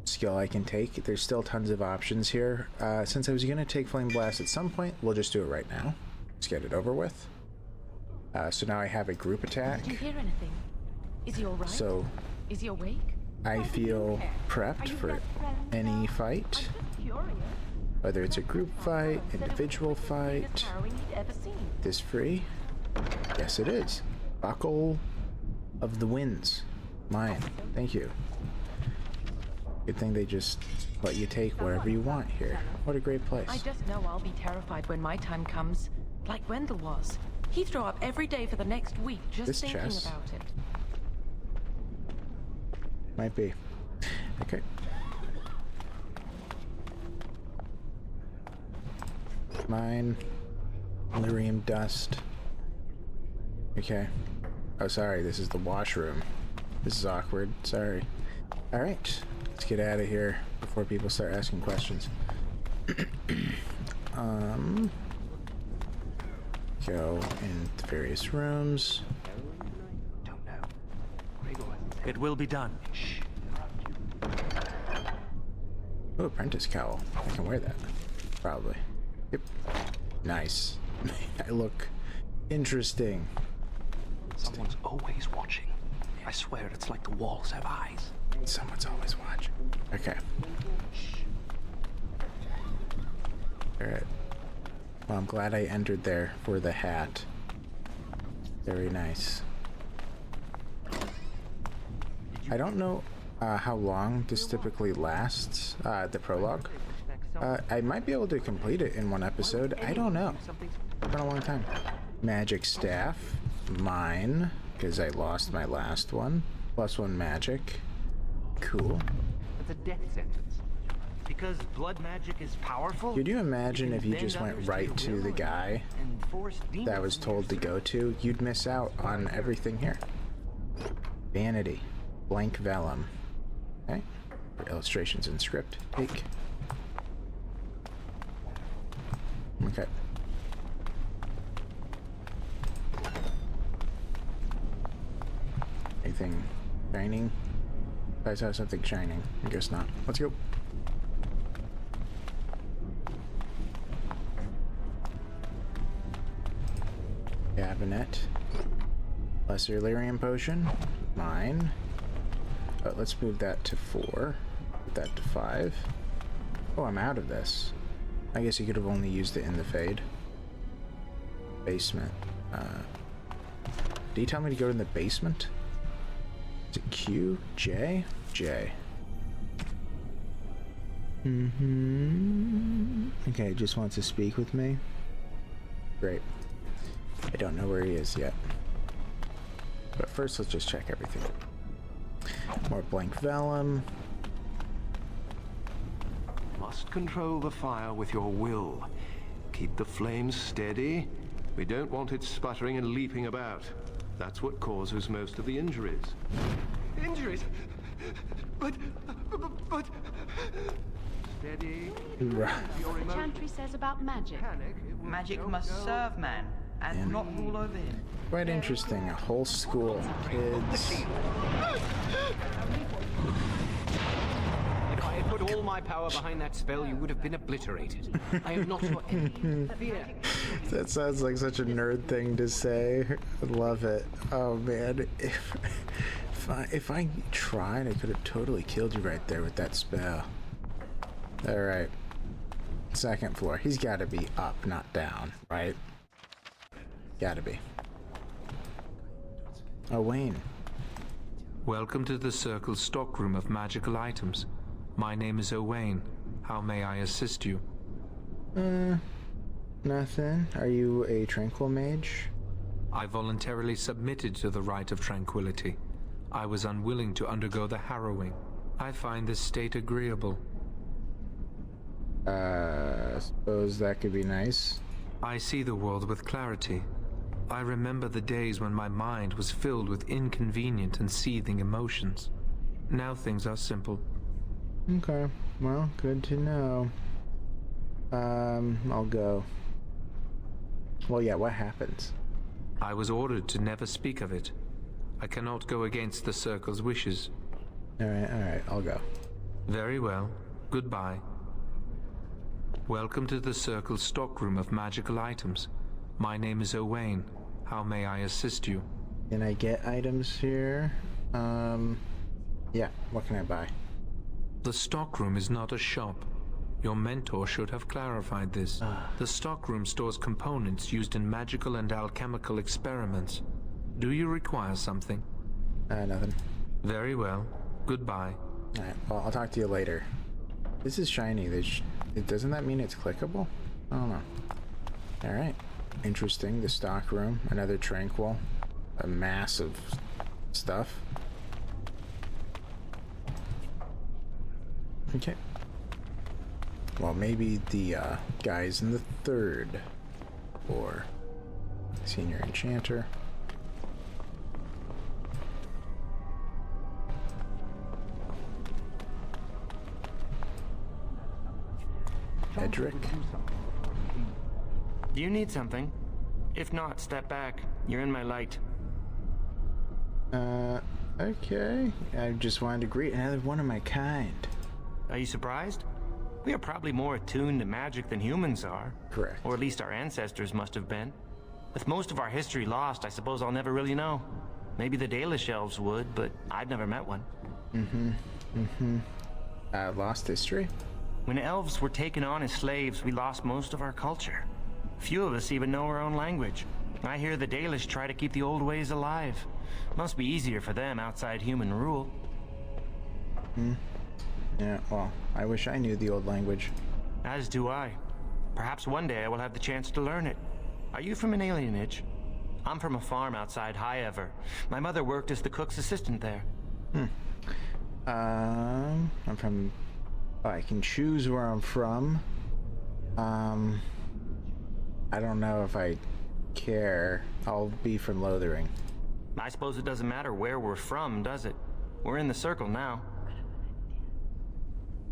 skill I can take. There's still tons of options here. Since I was going to take Flame Blast at some point, we'll just do it right now. Let's get it over with. So now I have a group attack. Did you hear anything? Is he alright? So is he awake? I feel prepped for any fight, whether it's a group fight, individual fight. This free? Yes, it is. Buckle of the Winds. Mine. Thank you. Good thing they just let you take whatever you want here. What a great place. I just know I'll be terrified when my time comes, like Wendell was. He'd throw up every day for the next week just thinking about it. Might be. Okay. Mine. Lyrium dust. Okay. Oh, sorry. This is the washroom. This is awkward. Sorry. Alright. Let's get out of here before people start asking questions. go in the various rooms. It will be done. Oh, apprentice cowl. I can wear that. Probably. Yep. Nice. I look interesting. Someone's always watching. I swear it's like the walls have eyes. Someone's always watching. Okay. Alright. Well, I'm glad I entered there for the hat. Very nice. I don't know how long this typically lasts, the prologue. I might be able to complete it in one episode. I don't know. It's been a long time. Magic staff. Mine, because I lost my last one. +1 magic. Cool. It's a death sentence. Because blood magic is powerful? Could you imagine if you just went right to the guy that was told to go to? You'd miss out on everything here. Vanity. Blank vellum. Okay. For illustrations and script. Take. Okay. Anything shining? I saw something shining. I guess not. Let's go. Cabinet. Lesser Lyrium potion. Mine. Let's move that to 4. Put that to 5. Oh, I'm out of this. I guess you could have only used it in the Fade. Basement. Did he tell me to go in the basement? Is it Q? J? J. Okay, just wants to speak with me. Great. I don't know where he is yet. But first, let's just check everything. More blank vellum. Must control the fire with your will. Keep the flames steady. We don't want it sputtering and leaping about. That's what causes most of the injuries. Injuries? But... Steady. The chantry says about magic. Magic must serve man, and not rule over him. Quite interesting. A whole school of kids. If I had put all my power behind that spell, you would have been obliterated. I am not your enemy. Fear. That sounds like such a nerd thing to say. I love it. Oh man, if I tried, I could have totally killed you right there with that spell. All right, 2nd floor. He's got to be up, not down, right? Got to be. Oh, Wayne. Welcome to the Circle's stockroom of magical items. My name is Owain. How may I assist you? Nothing. Are you a tranquil mage? I voluntarily submitted to the rite of tranquility. I was unwilling to undergo the harrowing. I find this state agreeable. Suppose that could be nice. I see the world with clarity. I remember the days when my mind was filled with inconvenient and seething emotions. Now things are simple. Okay, well, good to know. I'll go. Well, yeah, what happens? I was ordered to never speak of it. I cannot go against the Circle's wishes. Alright, I'll go. Very well. Goodbye. Welcome to the Circle's stockroom of magical items. My name is Owain. How may I assist you? Can I get items here? Yeah, what can I buy? The stockroom is not a shop. Your mentor should have clarified this. The stockroom stores components used in magical and alchemical experiments. Do you require something? Nothing. Very well. Goodbye. Alright, well, I'll talk to you later. This is shiny. Doesn't that mean it's clickable? I don't know. Alright. Interesting. The stock room. Another tranquil. A mass of stuff. Okay. Well, maybe the guys in the 3rd floor. Senior Enchanter. You need something? If not, step back. You're in my light. Okay. I just wanted to greet another one of my kind. Are you surprised? We are probably more attuned to magic than humans are. Correct. Or at least our ancestors must have been. With most of our history lost, I suppose I'll never really know. Maybe the Dalish elves would, but I've never met one. Lost history? When elves were taken on as slaves, we lost most of our culture. Few of us even know our own language. I hear the Dalish try to keep the old ways alive. Must be easier for them outside human rule. Yeah, well, I wish I knew the old language. As do I. Perhaps one day I will have the chance to learn it. Are you from an alienage? I'm from a farm outside Highever. My mother worked as the cook's assistant there. I'm from... I can choose where I'm from. I don't know if I care. I'll be from Lothering. I suppose it doesn't matter where we're from, does it? We're in the circle now.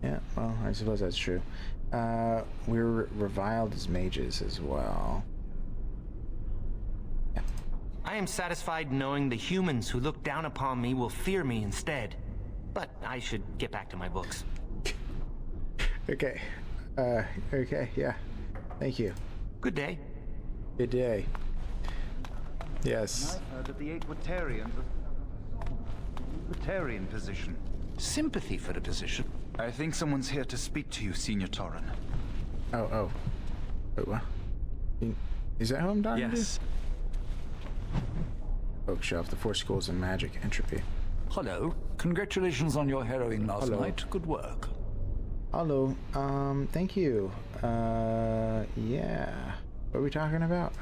Yeah, well, I suppose that's true. We're reviled as mages as well. Yeah. I am satisfied knowing the humans who look down upon me will fear me instead. But I should get back to my books. Okay. Okay, yeah. Thank you. Good day. Good day. Yes. I've heard that the Equitarians Equitarian position. Sympathy for the position. I think someone's here to speak to you, Senior Torren. Oh. Wait, what? Is that who I'm talking to? Yes. Bookshelf, the 4 schools in magic, entropy. Hello. Congratulations on your harrowing last night. Good work. Hello. Thank you. Yeah. What are we talking about?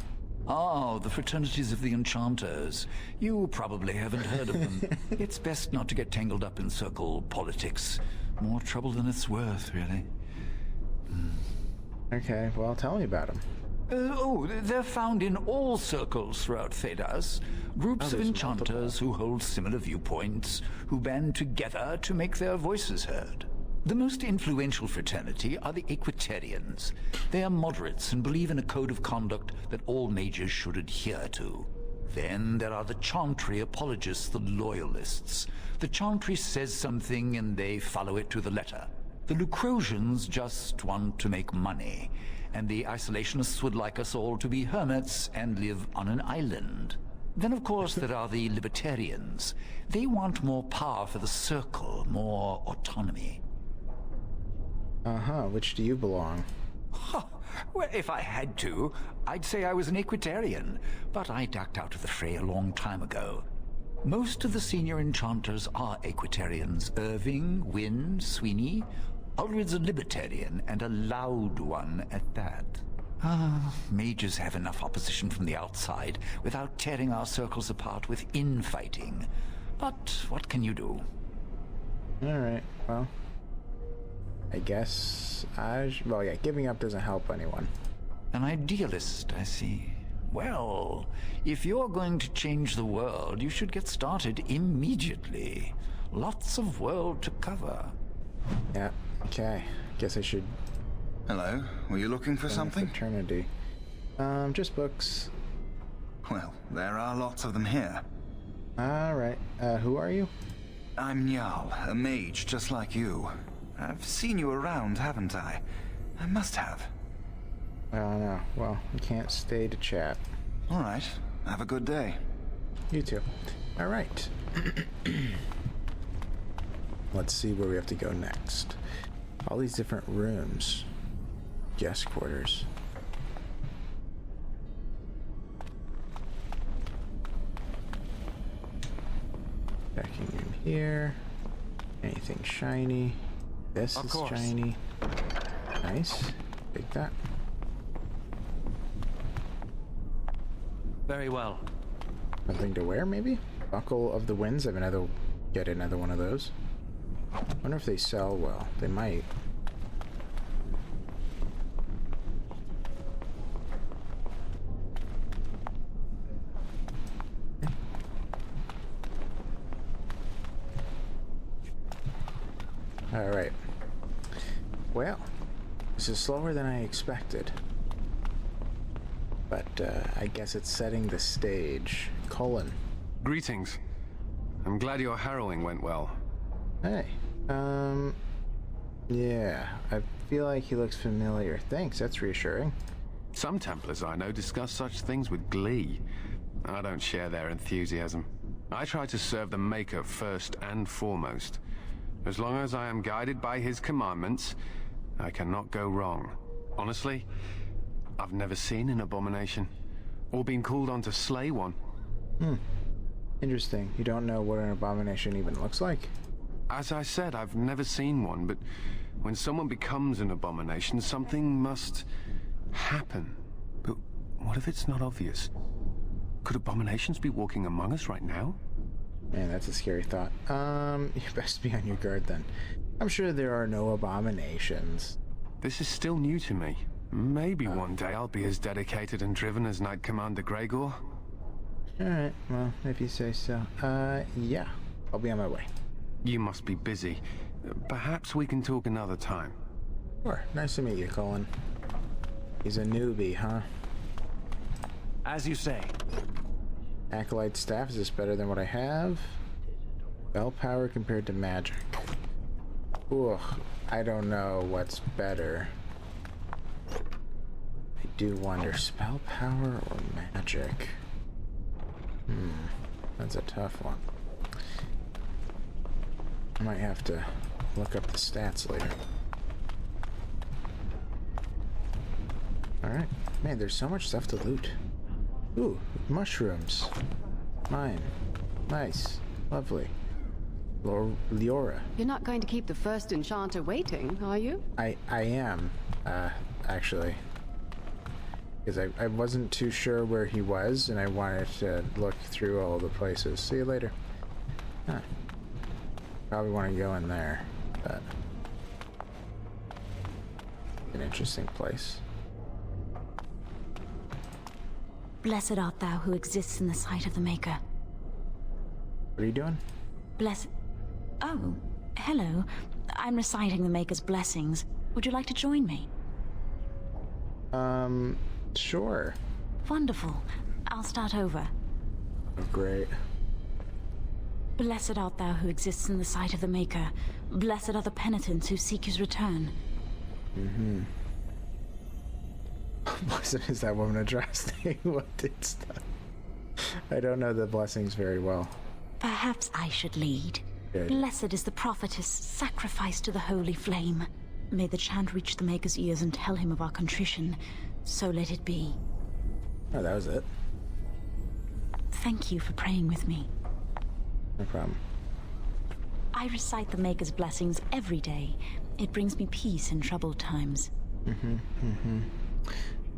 Ah, the fraternities of the enchanters. You probably haven't heard of them. It's best not to get tangled up in circle politics. More trouble than it's worth, really. Okay, well, tell me about them. They're found in all circles throughout Thedas. Groups of enchanters who hold similar viewpoints, who band together to make their voices heard. The most influential fraternity are the Equitarians. They are moderates and believe in a code of conduct that all mages should adhere to. Then there are the Chantry apologists, the Loyalists. The Chantry says something and they follow it to the letter. The Lucrosians just want to make money, and the Isolationists would like us all to be hermits and live on an island. Then, of course, there are the Libertarians. They want more power for the Circle, more autonomy. Which do you belong? Well, if I had to, I'd say I was an Equitarian, but I ducked out of the fray a long time ago. Most of the senior enchanters are Equitarians. Irving, Wynne, Sweeney. Ulrid's a Libertarian, and a loud one at that. Mages have enough opposition from the outside without tearing our circles apart with infighting. But what can you do? Alright, well... I guess well, yeah, giving up doesn't help anyone. An idealist, I see. Well, if you're going to change the world, you should get started immediately. Lots of world to cover. Yeah, okay. Guess I should... Hello, were you looking for something? Fraternity. Just books. Well, there are lots of them here. Alright, who are you? I'm Njal, a mage just like you. I've seen you around, haven't I? I must have. No. Well, we can't stay to chat. All right. Have a good day. You too. All right. Let's see where we have to go next. All these different rooms. Guest quarters. Checking in here. Anything shiny? This is shiny. Nice. Take that. Very well. Something to wear, maybe? Buckle of the Winds. I have get another one of those. Wonder if they sell well. They might. Alright. Well, this is slower than I expected. But, I guess it's setting the stage. Colin. Greetings. I'm glad your harrowing went well. Hey. Yeah, I feel like he looks familiar. Thanks, that's reassuring. Some Templars I know discuss such things with glee. I don't share their enthusiasm. I try to serve the Maker first and foremost. As long as I am guided by his commandments, I cannot go wrong. Honestly, I've never seen an abomination, or been called on to slay one. Interesting. You don't know what an abomination even looks like? As I said, I've never seen one, but when someone becomes an abomination, something must happen. But what if it's not obvious? Could abominations be walking among us right now? Man, that's a scary thought. You best be on your guard then. I'm sure there are no abominations. This is still new to me. Maybe one day I'll be as dedicated and driven as Knight Commander Gregor. Alright, well, if you say so. Yeah. I'll be on my way. You must be busy. Perhaps we can talk another time. Sure. Nice to meet you, Colin. He's a newbie, huh? As you say. Acolyte staff, is this better than what I have? Spell power compared to magic. Ugh, I don't know what's better. I do wonder, spell power or magic? That's a tough one. I might have to look up the stats later. Alright. Man, there's so much stuff to loot. Ooh, mushrooms. Mine. Nice. Lovely. Leora. You're not going to keep the first enchanter waiting, are you? I am, actually. Because I wasn't too sure where he was, and I wanted to look through all the places. See you later. Huh. Probably want to go in there, but... an interesting place. Blessed art thou who exists in the sight of the Maker. What are you doing? Blessed... Oh, hello. I'm reciting the Maker's blessings. Would you like to join me? Sure. Wonderful. I'll start over. Oh, great. Blessed art thou who exists in the sight of the Maker. Blessed are the penitents who seek his return. Blessed is that woman addressed. What did stuff? I don't know the blessings very well. Perhaps I should lead. Good. Blessed is the prophetess sacrificed to the holy flame. May the chant reach the Maker's ears and tell him of our contrition. So let it be. Oh, that was it. Thank you for praying with me. No problem. I recite the Maker's blessings every day. It brings me peace in troubled times.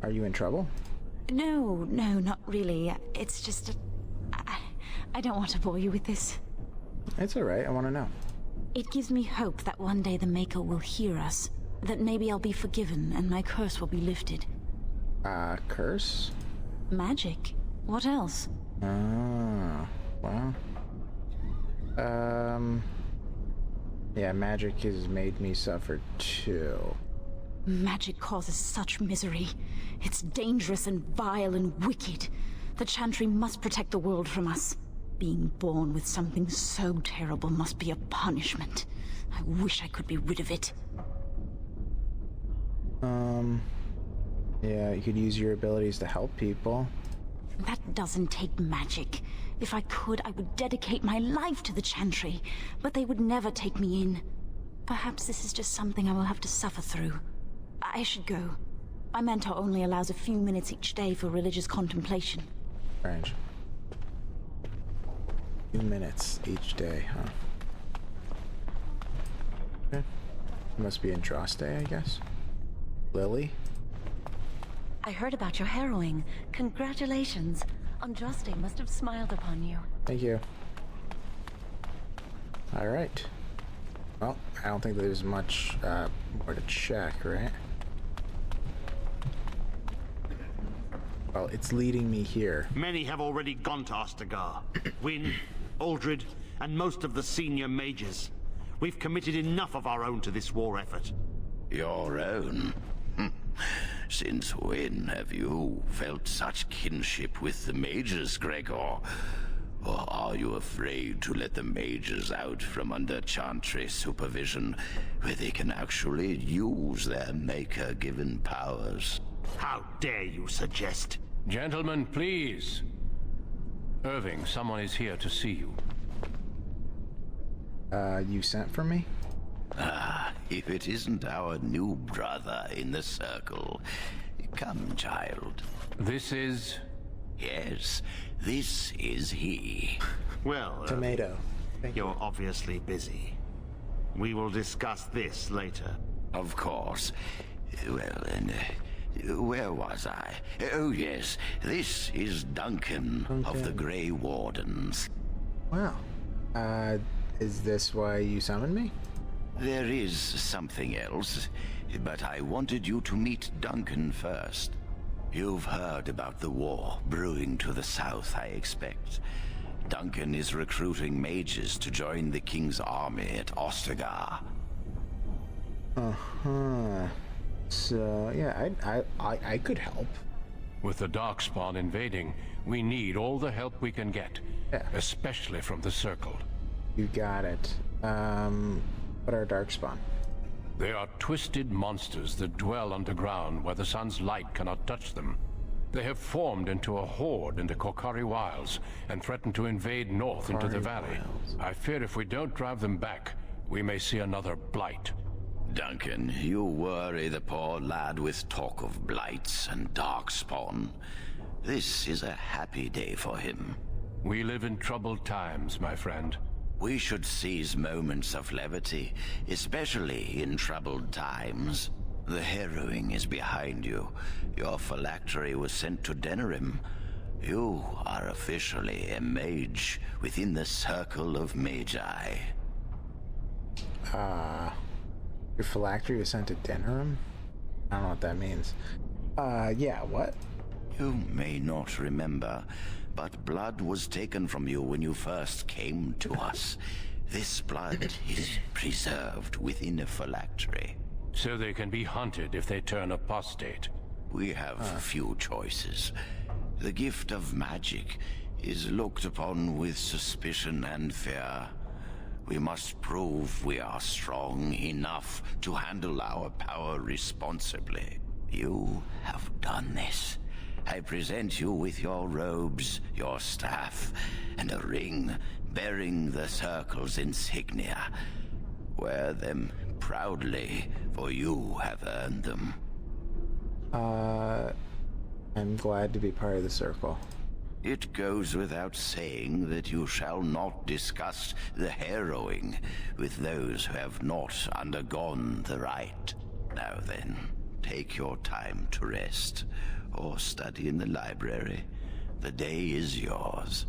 Are you in trouble? No, not really. It's just... I don't want to bore you with this. It's alright, I want to know. It gives me hope that one day the Maker will hear us. That maybe I'll be forgiven and my curse will be lifted. Curse? Magic. What else? Ah, well... yeah, magic has made me suffer too. Magic causes such misery. It's dangerous and vile and wicked. The Chantry must protect the world from us. Being born with something so terrible must be a punishment. I wish I could be rid of it. Yeah, you could use your abilities to help people. That doesn't take magic. If I could, I would dedicate my life to the Chantry, but they would never take me in. Perhaps this is just something I will have to suffer through. I should go. My mentor only allows a few minutes each day for religious contemplation. Strange. 2 minutes each day, huh? Okay. Must be Andraste, I guess. Lily? I heard about your harrowing. Congratulations. Andraste must have smiled upon you. Thank you. Alright. Well, I don't think there's much more to check, right? Well, it's leading me here. Many have already gone to Ostagar. Wynn, Aldred, and most of the senior mages. We've committed enough of our own to this war effort. Your own? Since when have you felt such kinship with the mages, Gregor? Or are you afraid to let the mages out from under Chantry supervision, where they can actually use their Maker-given powers? How dare you suggest? Gentlemen, please. Irving, someone is here to see you. You sent for me? Ah, if it isn't our new brother in the circle. Come, child. This is... Yes, this is he. Well, Tomato. You're obviously busy. We will discuss this later. Of course. Well, and where was I? Oh, yes. This is Duncan of the Grey Wardens. Wow. Is this why you summoned me? There is something else, but I wanted you to meet Duncan first. You've heard about the war brewing to the south, I expect. Duncan is recruiting mages to join the king's army at Ostagar. Uh-huh. So, yeah, I could help. With the Darkspawn invading, we need all the help we can get. Yeah. Especially from the Circle. You got it. What are Darkspawn? They are twisted monsters that dwell underground where the sun's light cannot touch them. They have formed into a horde in the Korcari Wilds and threaten to invade north into the valley. I fear if we don't drive them back, we may see another blight. Duncan, you worry the poor lad with talk of blights and Darkspawn. This is a happy day for him. We live in troubled times, my friend. We should seize moments of levity, especially in troubled times. The harrowing is behind you. Your phylactery was sent to Denerim. You are officially a mage within the circle of Magi. Your phylactery was sent to Denerim? I don't know what that means. Yeah, what? You may not remember, but blood was taken from you when you first came to us. This blood is preserved within a phylactery. So they can be hunted if they turn apostate. We have few choices. The gift of magic is looked upon with suspicion and fear. We must prove we are strong enough to handle our power responsibly. You have done this. I present you with your robes, your staff, and a ring bearing the Circle's insignia. Wear them proudly, for you have earned them. I'm glad to be part of the Circle. It goes without saying that you shall not discuss the harrowing with those who have not undergone the rite. Now then, take your time to rest, or study in the library. The day is yours.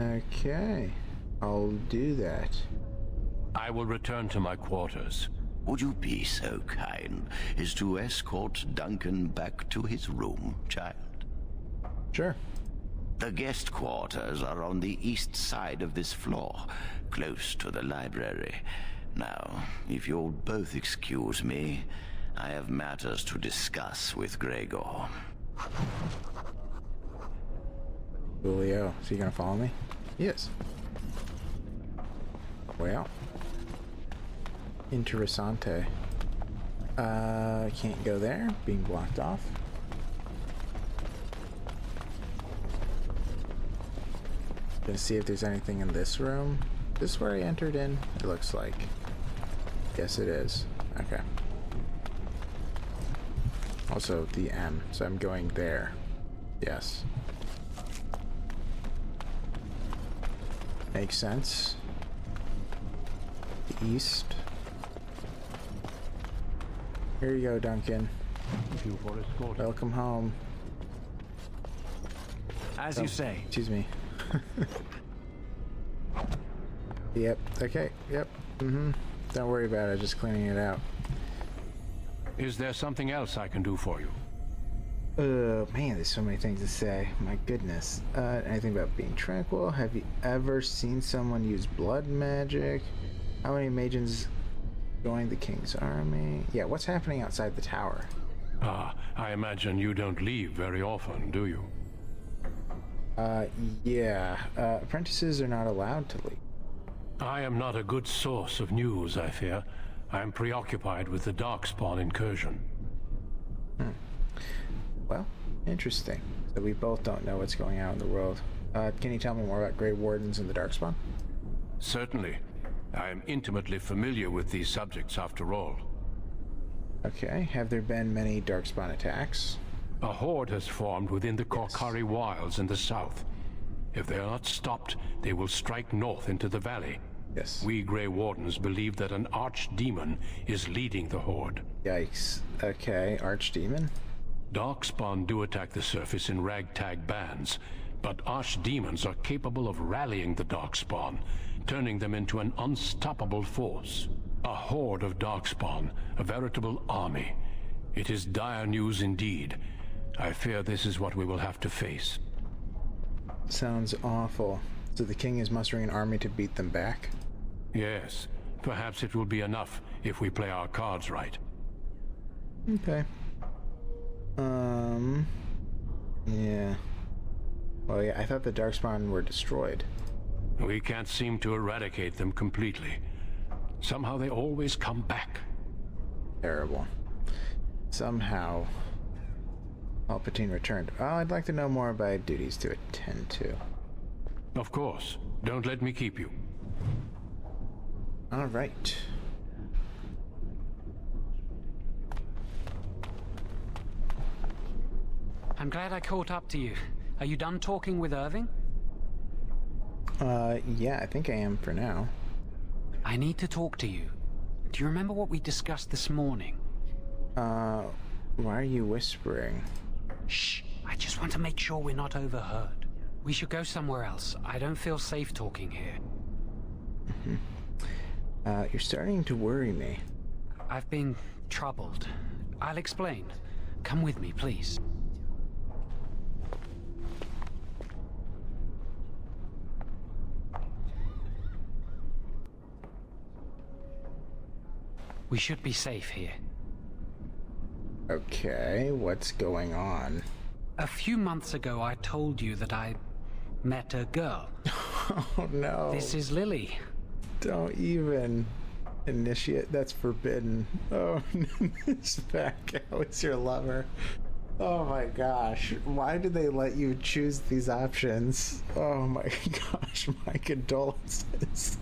Okay, I'll do that. I will return to my quarters. Would you be so kind as to escort Duncan back to his room, child? Sure. The guest quarters are on the east side of this floor, close to the library. Now, if you'll both excuse me, I have matters to discuss with Gregor. Julio, is he gonna follow me? Yes. Well. Interessante. Can't go there, being blocked off. Gonna see if there's anything in this room. Is this where I entered in? It looks like. Yes, it is. Okay. Also, the M, so I'm going there. Yes. Makes sense. The east. Here you go, Duncan. Welcome home. As you say. Excuse me. Yep. Okay. Yep. Don't worry about it. Just cleaning it out. Is there something else I can do for you? Man, there's so many things to say. My goodness. Anything about being tranquil? Have you ever seen someone use blood magic? How many mages Join the king's army. Yeah, what's happening outside the tower? I imagine you don't leave very often, do you? Yeah. Apprentices are not allowed to leave. I am not a good source of news, I fear. I am preoccupied with the Darkspawn incursion. Well, interesting. So we both don't know what's going on in the world. Can you tell me more about Grey Wardens and the Darkspawn? Certainly. I am intimately familiar with these subjects, after all. Okay. Have there been many Darkspawn attacks? A horde has formed within the Korkari Wilds in the south. If they are not stopped, they will strike north into the valley. Yes. We Grey Wardens believe that an archdemon is leading the horde. Yikes. Okay, archdemon? Darkspawn do attack the surface in ragtag bands, but archdemons are capable of rallying the Darkspawn, turning them into an unstoppable force. A horde of Darkspawn, a veritable army. It is dire news indeed. I fear this is what we will have to face. Sounds awful. So the king is mustering an army to beat them back? Yes. Perhaps it will be enough if we play our cards right. Okay. Yeah. Well, yeah, I thought the Darkspawn were destroyed. We can't seem to eradicate them completely. Somehow they always come back. Terrible. Somehow Palpatine returned. Oh, I'd like to know more about duties to attend to. Of course. Don't let me keep you. All right. I'm glad I caught up to you. Are you done talking with Irving? Yeah, I think I am for now. I need to talk to you. Do you remember what we discussed this morning? Why are you whispering? Shh! I just want to make sure we're not overheard. We should go somewhere else. I don't feel safe talking here. You're starting to worry me. I've been troubled. I'll explain. Come with me, please. We should be safe here. Okay, what's going on? A few months ago, I told you that I met a girl. Oh no. This is Lily. Don't even initiate. That's forbidden. Oh, Miss Pacquiao is your lover. Oh my gosh. Why did they let you choose these options? Oh my gosh, my condolences.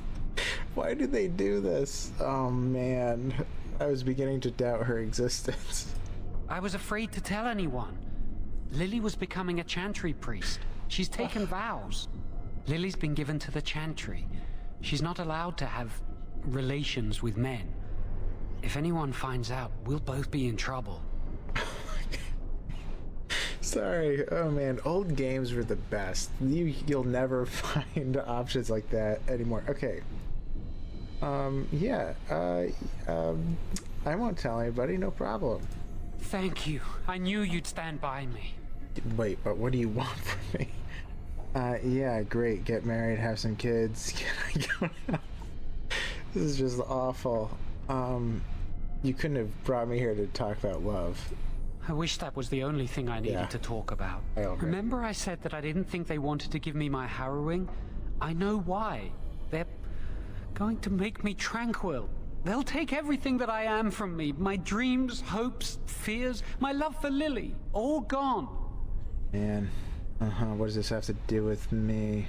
Why did they do this? Oh man. I was beginning to doubt her existence. I was afraid to tell anyone. Lily was becoming a chantry priest. She's taken vows. Lily's been given to the chantry. She's not allowed to have relations with men. If anyone finds out, we'll both be in trouble. Sorry. Oh man, old games were the best. You'll never find options like that anymore. Okay. Yeah. I won't tell anybody, no problem. Thank you. I knew you'd stand by me. Wait, but what do you want from me? Yeah, great. Get married, have some kids. Can I go now? This is just awful. You couldn't have brought me here to talk about love. I wish that was the only thing I needed to talk about. Remember I said that I didn't think they wanted to give me my harrowing? I know why. They're going to make me tranquil. They'll take everything that I am from me. My dreams, hopes, fears, my love for Lily. All gone. Man. What does this have to do with me?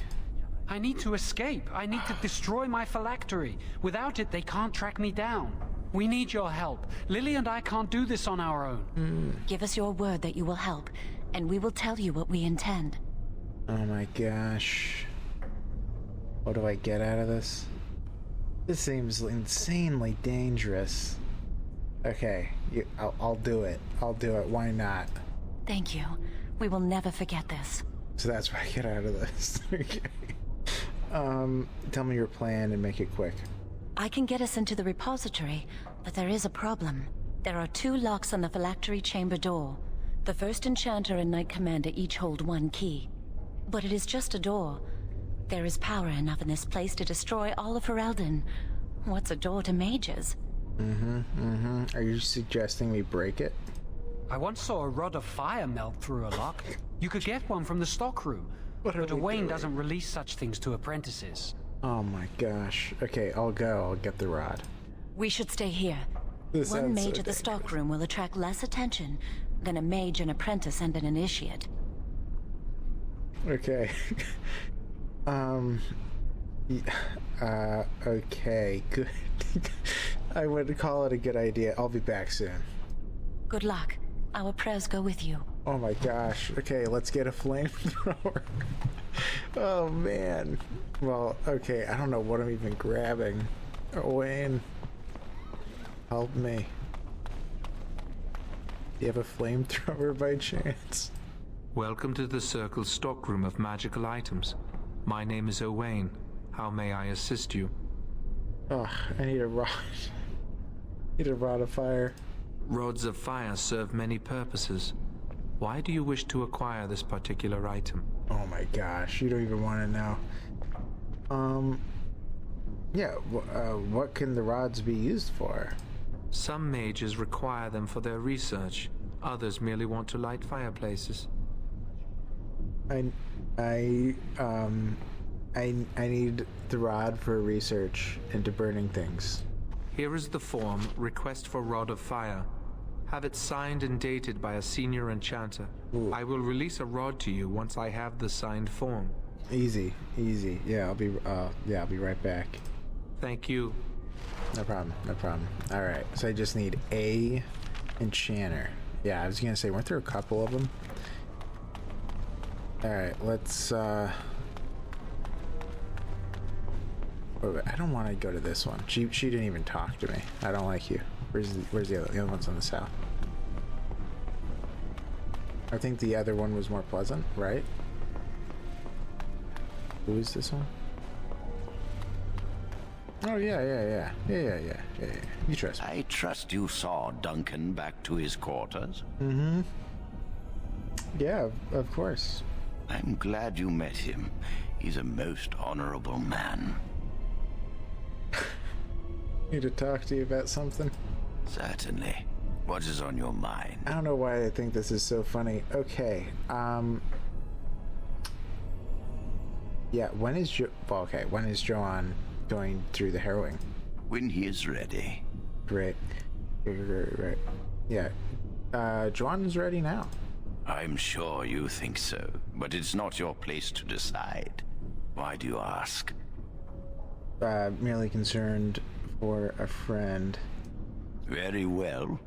I need to escape. I need to destroy my phylactery. Without it, they can't track me down. We need your help. Lily and I can't do this on our own. Give us your word that you will help, and we will tell you what we intend. Oh my gosh. What do I get out of this? This seems insanely dangerous. Okay, I'll do it. I'll do it. Why not? Thank you. We will never forget this. So that's what I get out of this. Okay. Tell me your plan and make it quick. I can get us into the repository, but there is a problem. There are 2 locks on the phylactery chamber door. The first enchanter and knight commander each hold 1 key. But it is just a door. There is power enough in this place to destroy all of Ferelden. What's a door to mages? Are you suggesting we break it? I once saw a rod of fire melt through a lock. You could get one from the stockroom. But Owain doesn't release such things to apprentices. Oh my gosh. Okay, I'll go. I'll get the rod. We should stay here. One mage at the stockroom will attract less attention than a mage, an apprentice, and an initiate. Okay. Okay, good. I would call it a good idea. I'll be back soon. Good luck. Our prayers go with you. Oh my gosh. Okay, let's get a flamethrower. Oh man. Well, okay, I don't know what I'm even grabbing. Owain, help me. Do you have a flamethrower by chance? Welcome to the Circle's stockroom of magical items. My name is Owain. How may I assist you? Oh, I need a rod. Need a rod of fire. Rods of fire serve many purposes. Why do you wish to acquire this particular item? Oh my gosh, you don't even want to know. Yeah, what can the rods be used for? Some mages require them for their research. Others merely want to light fireplaces. I need the rod for research into burning things. Here is the form, Request for Rod of Fire. Have it signed and dated by a senior enchanter. Ooh. I will release a rod to you once I have the signed form. Easy. Yeah, I'll be right back. Thank you. No problem. All right, so I just need a enchanter. Yeah, I was gonna say, weren't there a couple of them? All right, let's. I don't want to go to this one. She didn't even talk to me. I don't like you. Where's the other? The other one's on the south. I think the other one was more pleasant, right? Who is this one? Oh yeah. You trust me. I trust you saw Duncan back to his quarters. Mm-hmm. Yeah, of course. I'm glad you met him. He's a most honorable man. Need to talk to you about something? Certainly. What is on your mind? I don't know why I think this is so funny. Okay, yeah, when is Joanne going through the harrowing? When he is ready. Great. Yeah. Joanne is ready now. I'm sure you think so, but it's not your place to decide. Why do you ask? Merely concerned for a friend. Very well.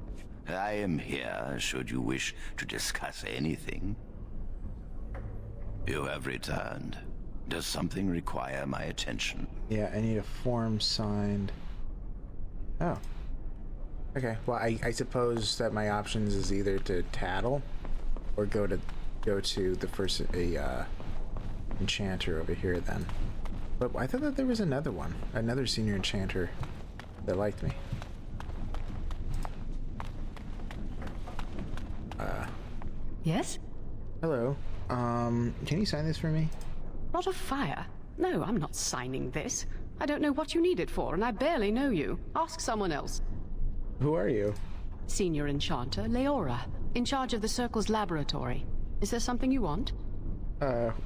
I am here should you wish to discuss anything. You have returned. Does something require my attention? Yeah, I need a form signed. Oh. Okay, well, I suppose that my options is either to tattle or go to the first enchanter over here then. But I thought that there was another senior enchanter that liked me. Yes? Hello. Can you sign this for me? Rod of Fire? No, I'm not signing this. I don't know what you need it for, and I barely know you. Ask someone else. Who are you? Senior Enchanter Leora, in charge of the Circle's laboratory. Is there something you want?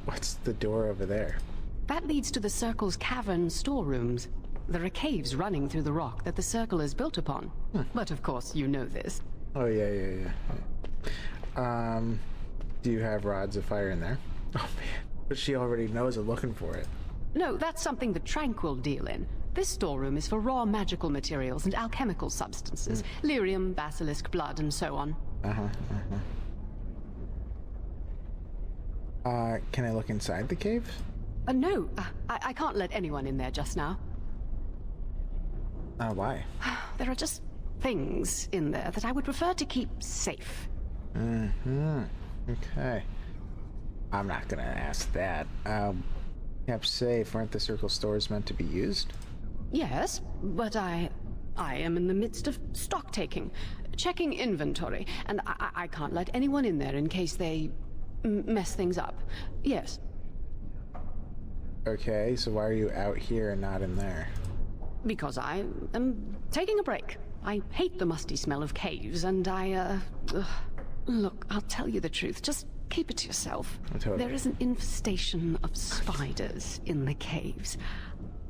What's the door over there? That leads to the Circle's cavern storerooms. There are caves running through the rock that the Circle is built upon. But of course, you know this. Oh, yeah. Do you have rods of fire in there? Oh, man. But she already knows I'm looking for it. No, that's something the Tranquil deal in. This storeroom is for raw magical materials and alchemical substances. Lyrium, basilisk blood, and so on. Can I look inside the cave? No, I can't let anyone in there just now. Why? There are just things in there that I would prefer to keep safe. Okay. I'm not gonna ask that. Kept safe. Weren't the Circle stores meant to be used? Yes, but I am in the midst of stock taking, checking inventory, and I can't let anyone in there in case they mess things up. Yes. Okay, so why are you out here and not in there? Because I am taking a break. I hate the musty smell of caves, and Look, I'll tell you the truth. Just keep it to yourself. There is an infestation of spiders in the caves.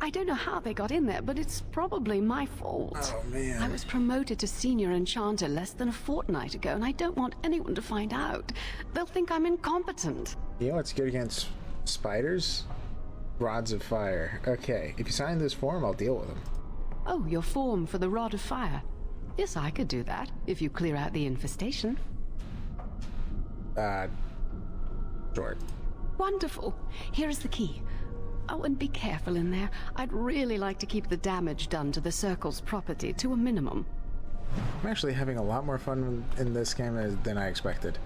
I don't know how they got in there, but it's probably my fault. Oh, man. I was promoted to senior enchanter less than a fortnight ago, and I don't want anyone to find out. They'll think I'm incompetent. You know what's good against spiders? Rods of fire. Okay, if you sign this form, I'll deal with them. Oh, your form for the Rod of Fire. Yes, I could do that, if you clear out the infestation. Sure. Wonderful. Here is the key. Oh, and be careful in there. I'd really like to keep the damage done to the Circle's property to a minimum. I'm actually having a lot more fun in this game than I expected.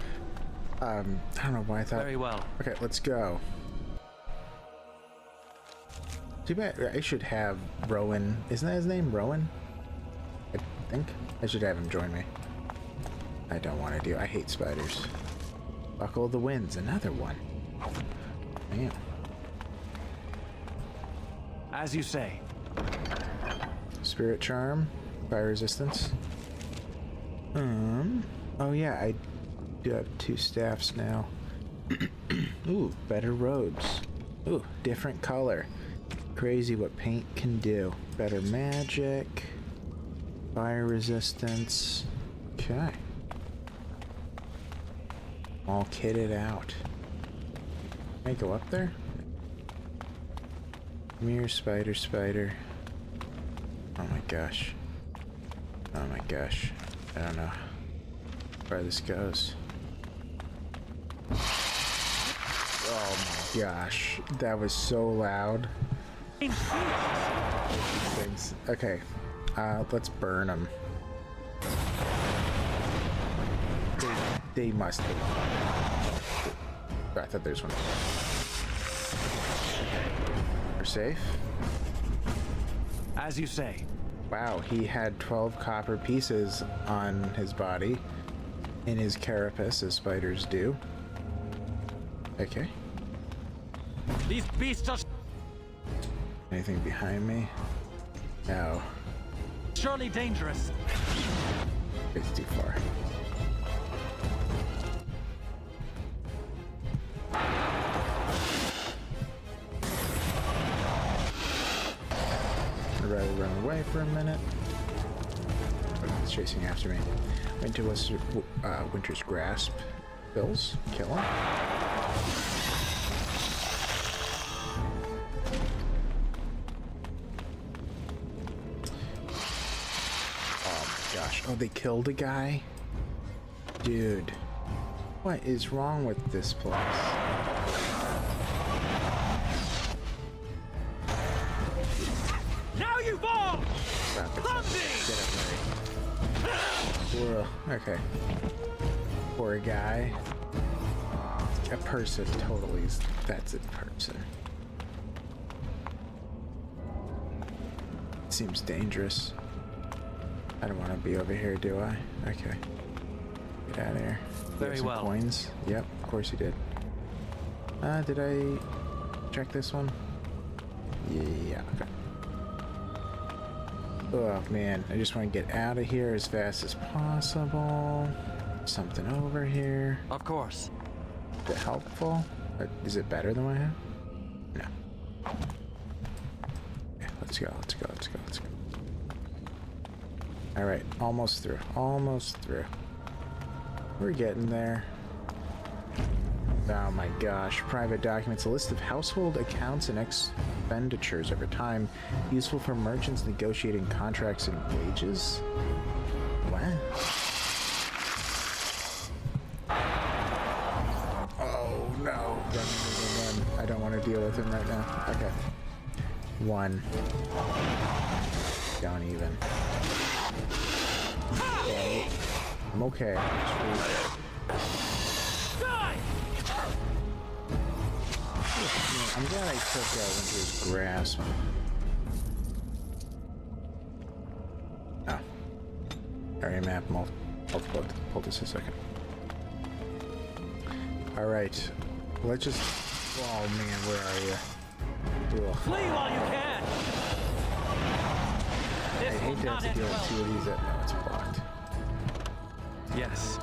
I don't know why I thought... Very well. Okay, let's go. Too bad. I should have Rowan. Isn't that his name? Rowan? I think. I should have him join me. I don't want to do. I hate spiders. Buckle of the Winds. Another one. Man. As you say. Spirit Charm. Fire Resistance. Oh yeah, I do have 2 staffs now. Ooh, better robes. Ooh, different color. Crazy what paint can do. Better magic. Fire resistance. Okay. All kitted out. Can I go up there? Come here, spider, spider. Oh my gosh. Oh my gosh. I don't know where this goes. Oh my gosh. That was so loud. Things. Okay. Let's burn them. They must be. I thought there's one. We're safe. As you say. Wow, he had 12 copper pieces on his body, in his carapace, as spiders do. Okay. These beasts are... Anything behind me? No. Surely dangerous. It's too far. I'd rather run away for a minute. It's chasing after me. Winter's Grasp. Bills. Kill him. Gosh, oh, they killed a guy? Dude, what is wrong with this place? Now you fall! Get up, Larry. Okay. Poor guy. A person, totally. That's a person. Seems dangerous. I don't want to be over here, do I? Okay. Get out of here. Very well. Coins. Yep, of course you did. Did I check this one? Yeah, okay. Oh, man. I just want to get out of here as fast as possible. Something over here. Of course. Is it helpful? Is it better than what I have? No. Okay, let's go, let's go, let's go, let's go. Alright, almost through. Almost through. We're getting there. Oh my gosh. Private documents. A list of household accounts and expenditures over time. Useful for merchants negotiating contracts and wages? What? Oh no. Run. I don't want to deal with him right now. Okay. 1. Don't even. Okay. I'm okay. I'm glad I took Winter's Grasp. Oh. Area map, multiple. Hold this a second. Alright. Let's just... Oh man, where are you? Ugh. Flee while you can! I hate to have to deal with two of these. No, it's blocked. Yes.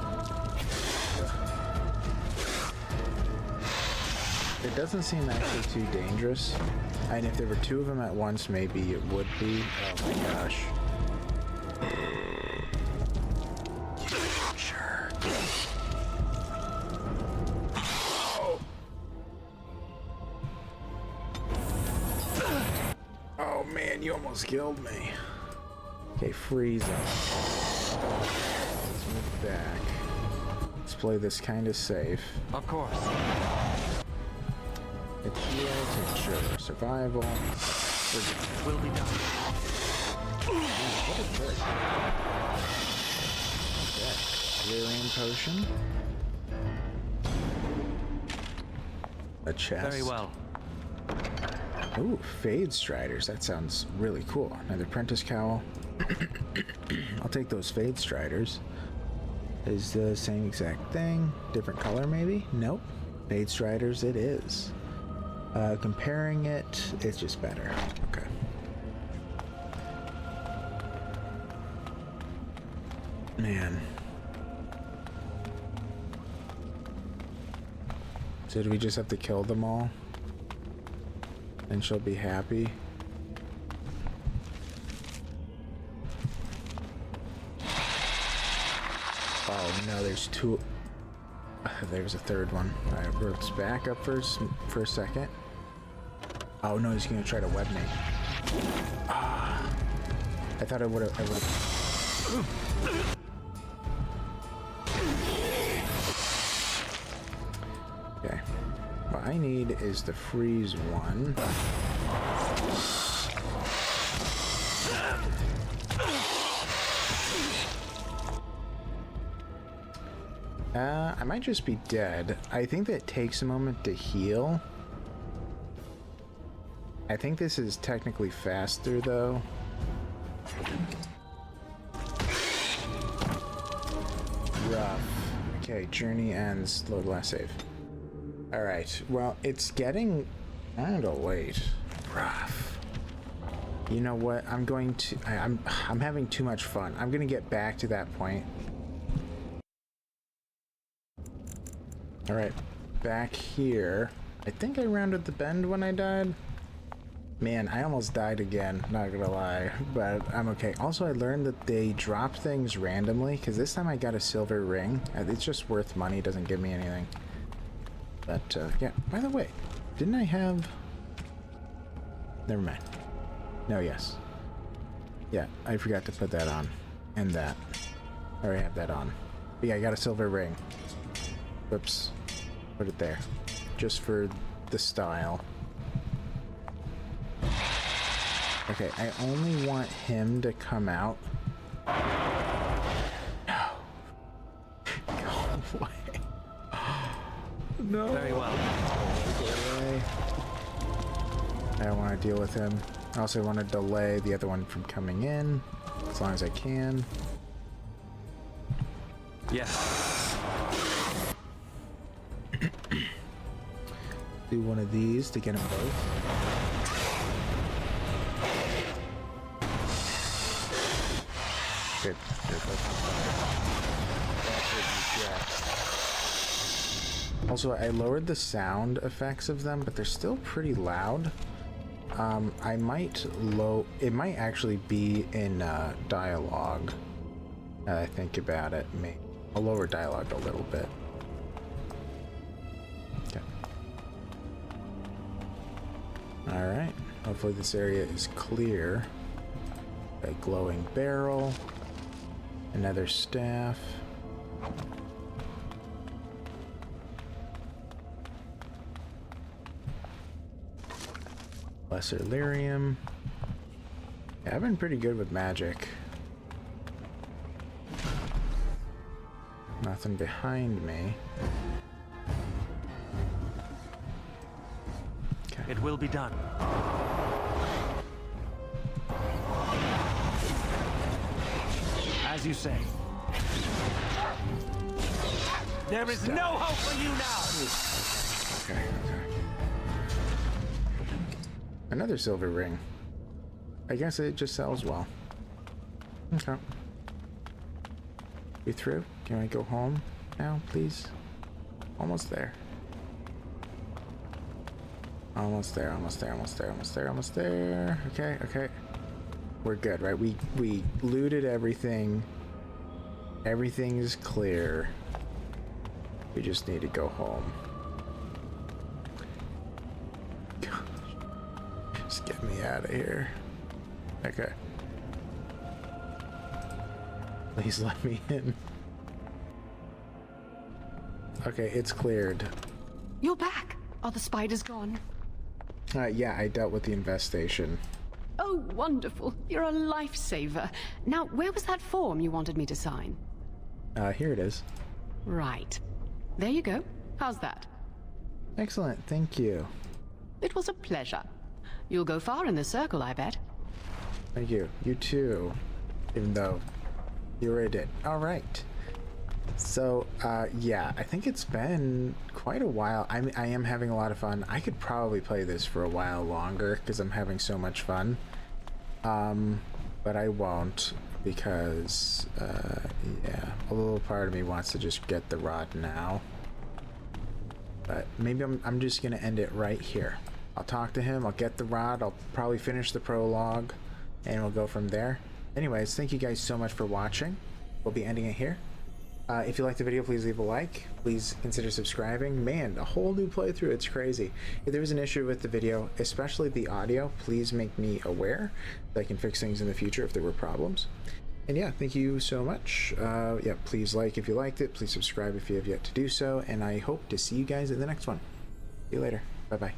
It doesn't seem actually too dangerous. And if there were two of them at once, maybe it would be. Oh my gosh. Sure. Oh man, you almost killed me. Okay, freeze them. Let's move back. Let's play this kind of safe. Of course. It's heal to ensure survival. Will be done. What is this? Okay. Delirium potion. A chest. Very well. Ooh, Fade Striders. That sounds really cool. Another Apprentice Cowl. I'll take those Fade Striders. Is the same exact thing. Different color, maybe? Nope. Fade Striders it is. Comparing it, it's just better. Okay. Man. So do we just have to kill them all? And she'll be happy? Oh no, there's two. There's a third one. Alright, let's back up for a second. Oh no, he's gonna try to web me. Ah, I thought I would have. Okay. What I need is the freeze one. I might just be dead. I think that takes a moment to heal. I think this is technically faster though. Rough. Okay, journey ends. Load last save. Alright, well, it's getting kind of late. Rough. You know what? I'm going to... I'm having too much fun. I'm going to get back to that point. Alright, back here. I think I rounded the bend when I died. Man, I almost died again, not gonna lie, but I'm okay. Also, I learned that they drop things randomly, because this time I got a silver ring. It's just worth money, it doesn't give me anything. But, yeah. By the way, didn't I have... Never mind. No, yes. Yeah, I forgot to put that on. And that. I already have that on. But yeah, I got a silver ring. Whoops. Put it there. Just for the style. Okay, I only want him to come out. No. Go away. No. Very well. Go away. I don't want to deal with him. I also want to delay the other one from coming in as long as I can. Yes. Do one of these to get them both. Good. Also, I lowered the sound effects of them, but they're still pretty loud. I might it might actually be in dialogue. I think about it. I'll lower dialogue a little bit. Okay. All right. Hopefully this area is clear. A glowing barrel. Another staff. Lesser lyrium. Yeah, I've been pretty good with magic. Nothing behind me. Okay. It will be done. As you say. There is no hope for you now! Okay. Another silver ring. I guess it just sells well. Okay. You through? Can I go home now, please? Almost there. Almost there, almost there, almost there, almost there, almost there. Okay, okay. We're good, right? We looted everything. Everything's clear. We just need to go home. Gosh. Just get me out of here. Okay. Please let me in. Okay, it's cleared. You're back. Are the spiders gone? Yeah, I dealt with the infestation. Oh, wonderful. You're a lifesaver. Now, where was that form you wanted me to sign? Here it is. Right. There you go. How's that? Excellent, thank you. It was a pleasure. You'll go far in the circle, I bet. Thank you. You too. Even though you already did. Alright. So, yeah, I think it's been quite a while. I am having a lot of fun. I could probably play this for a while longer because I'm having so much fun. But I won't because, yeah, a little part of me wants to just get the rod now. But maybe I'm just going to end it right here. I'll talk to him, I'll get the rod, I'll probably finish the prologue, and we'll go from there. Anyways, thank you guys so much for watching. We'll be ending it here. If you liked the video, please leave a like. Please consider subscribing. Man, a whole new playthrough. It's crazy. If there was an issue with the video, especially the audio, please make me aware so I can fix things in the future if there were problems. And yeah, thank you so much. Yeah, please like if you liked it. Please subscribe if you have yet to do so. And I hope to see you guys in the next one. See you later. Bye-bye.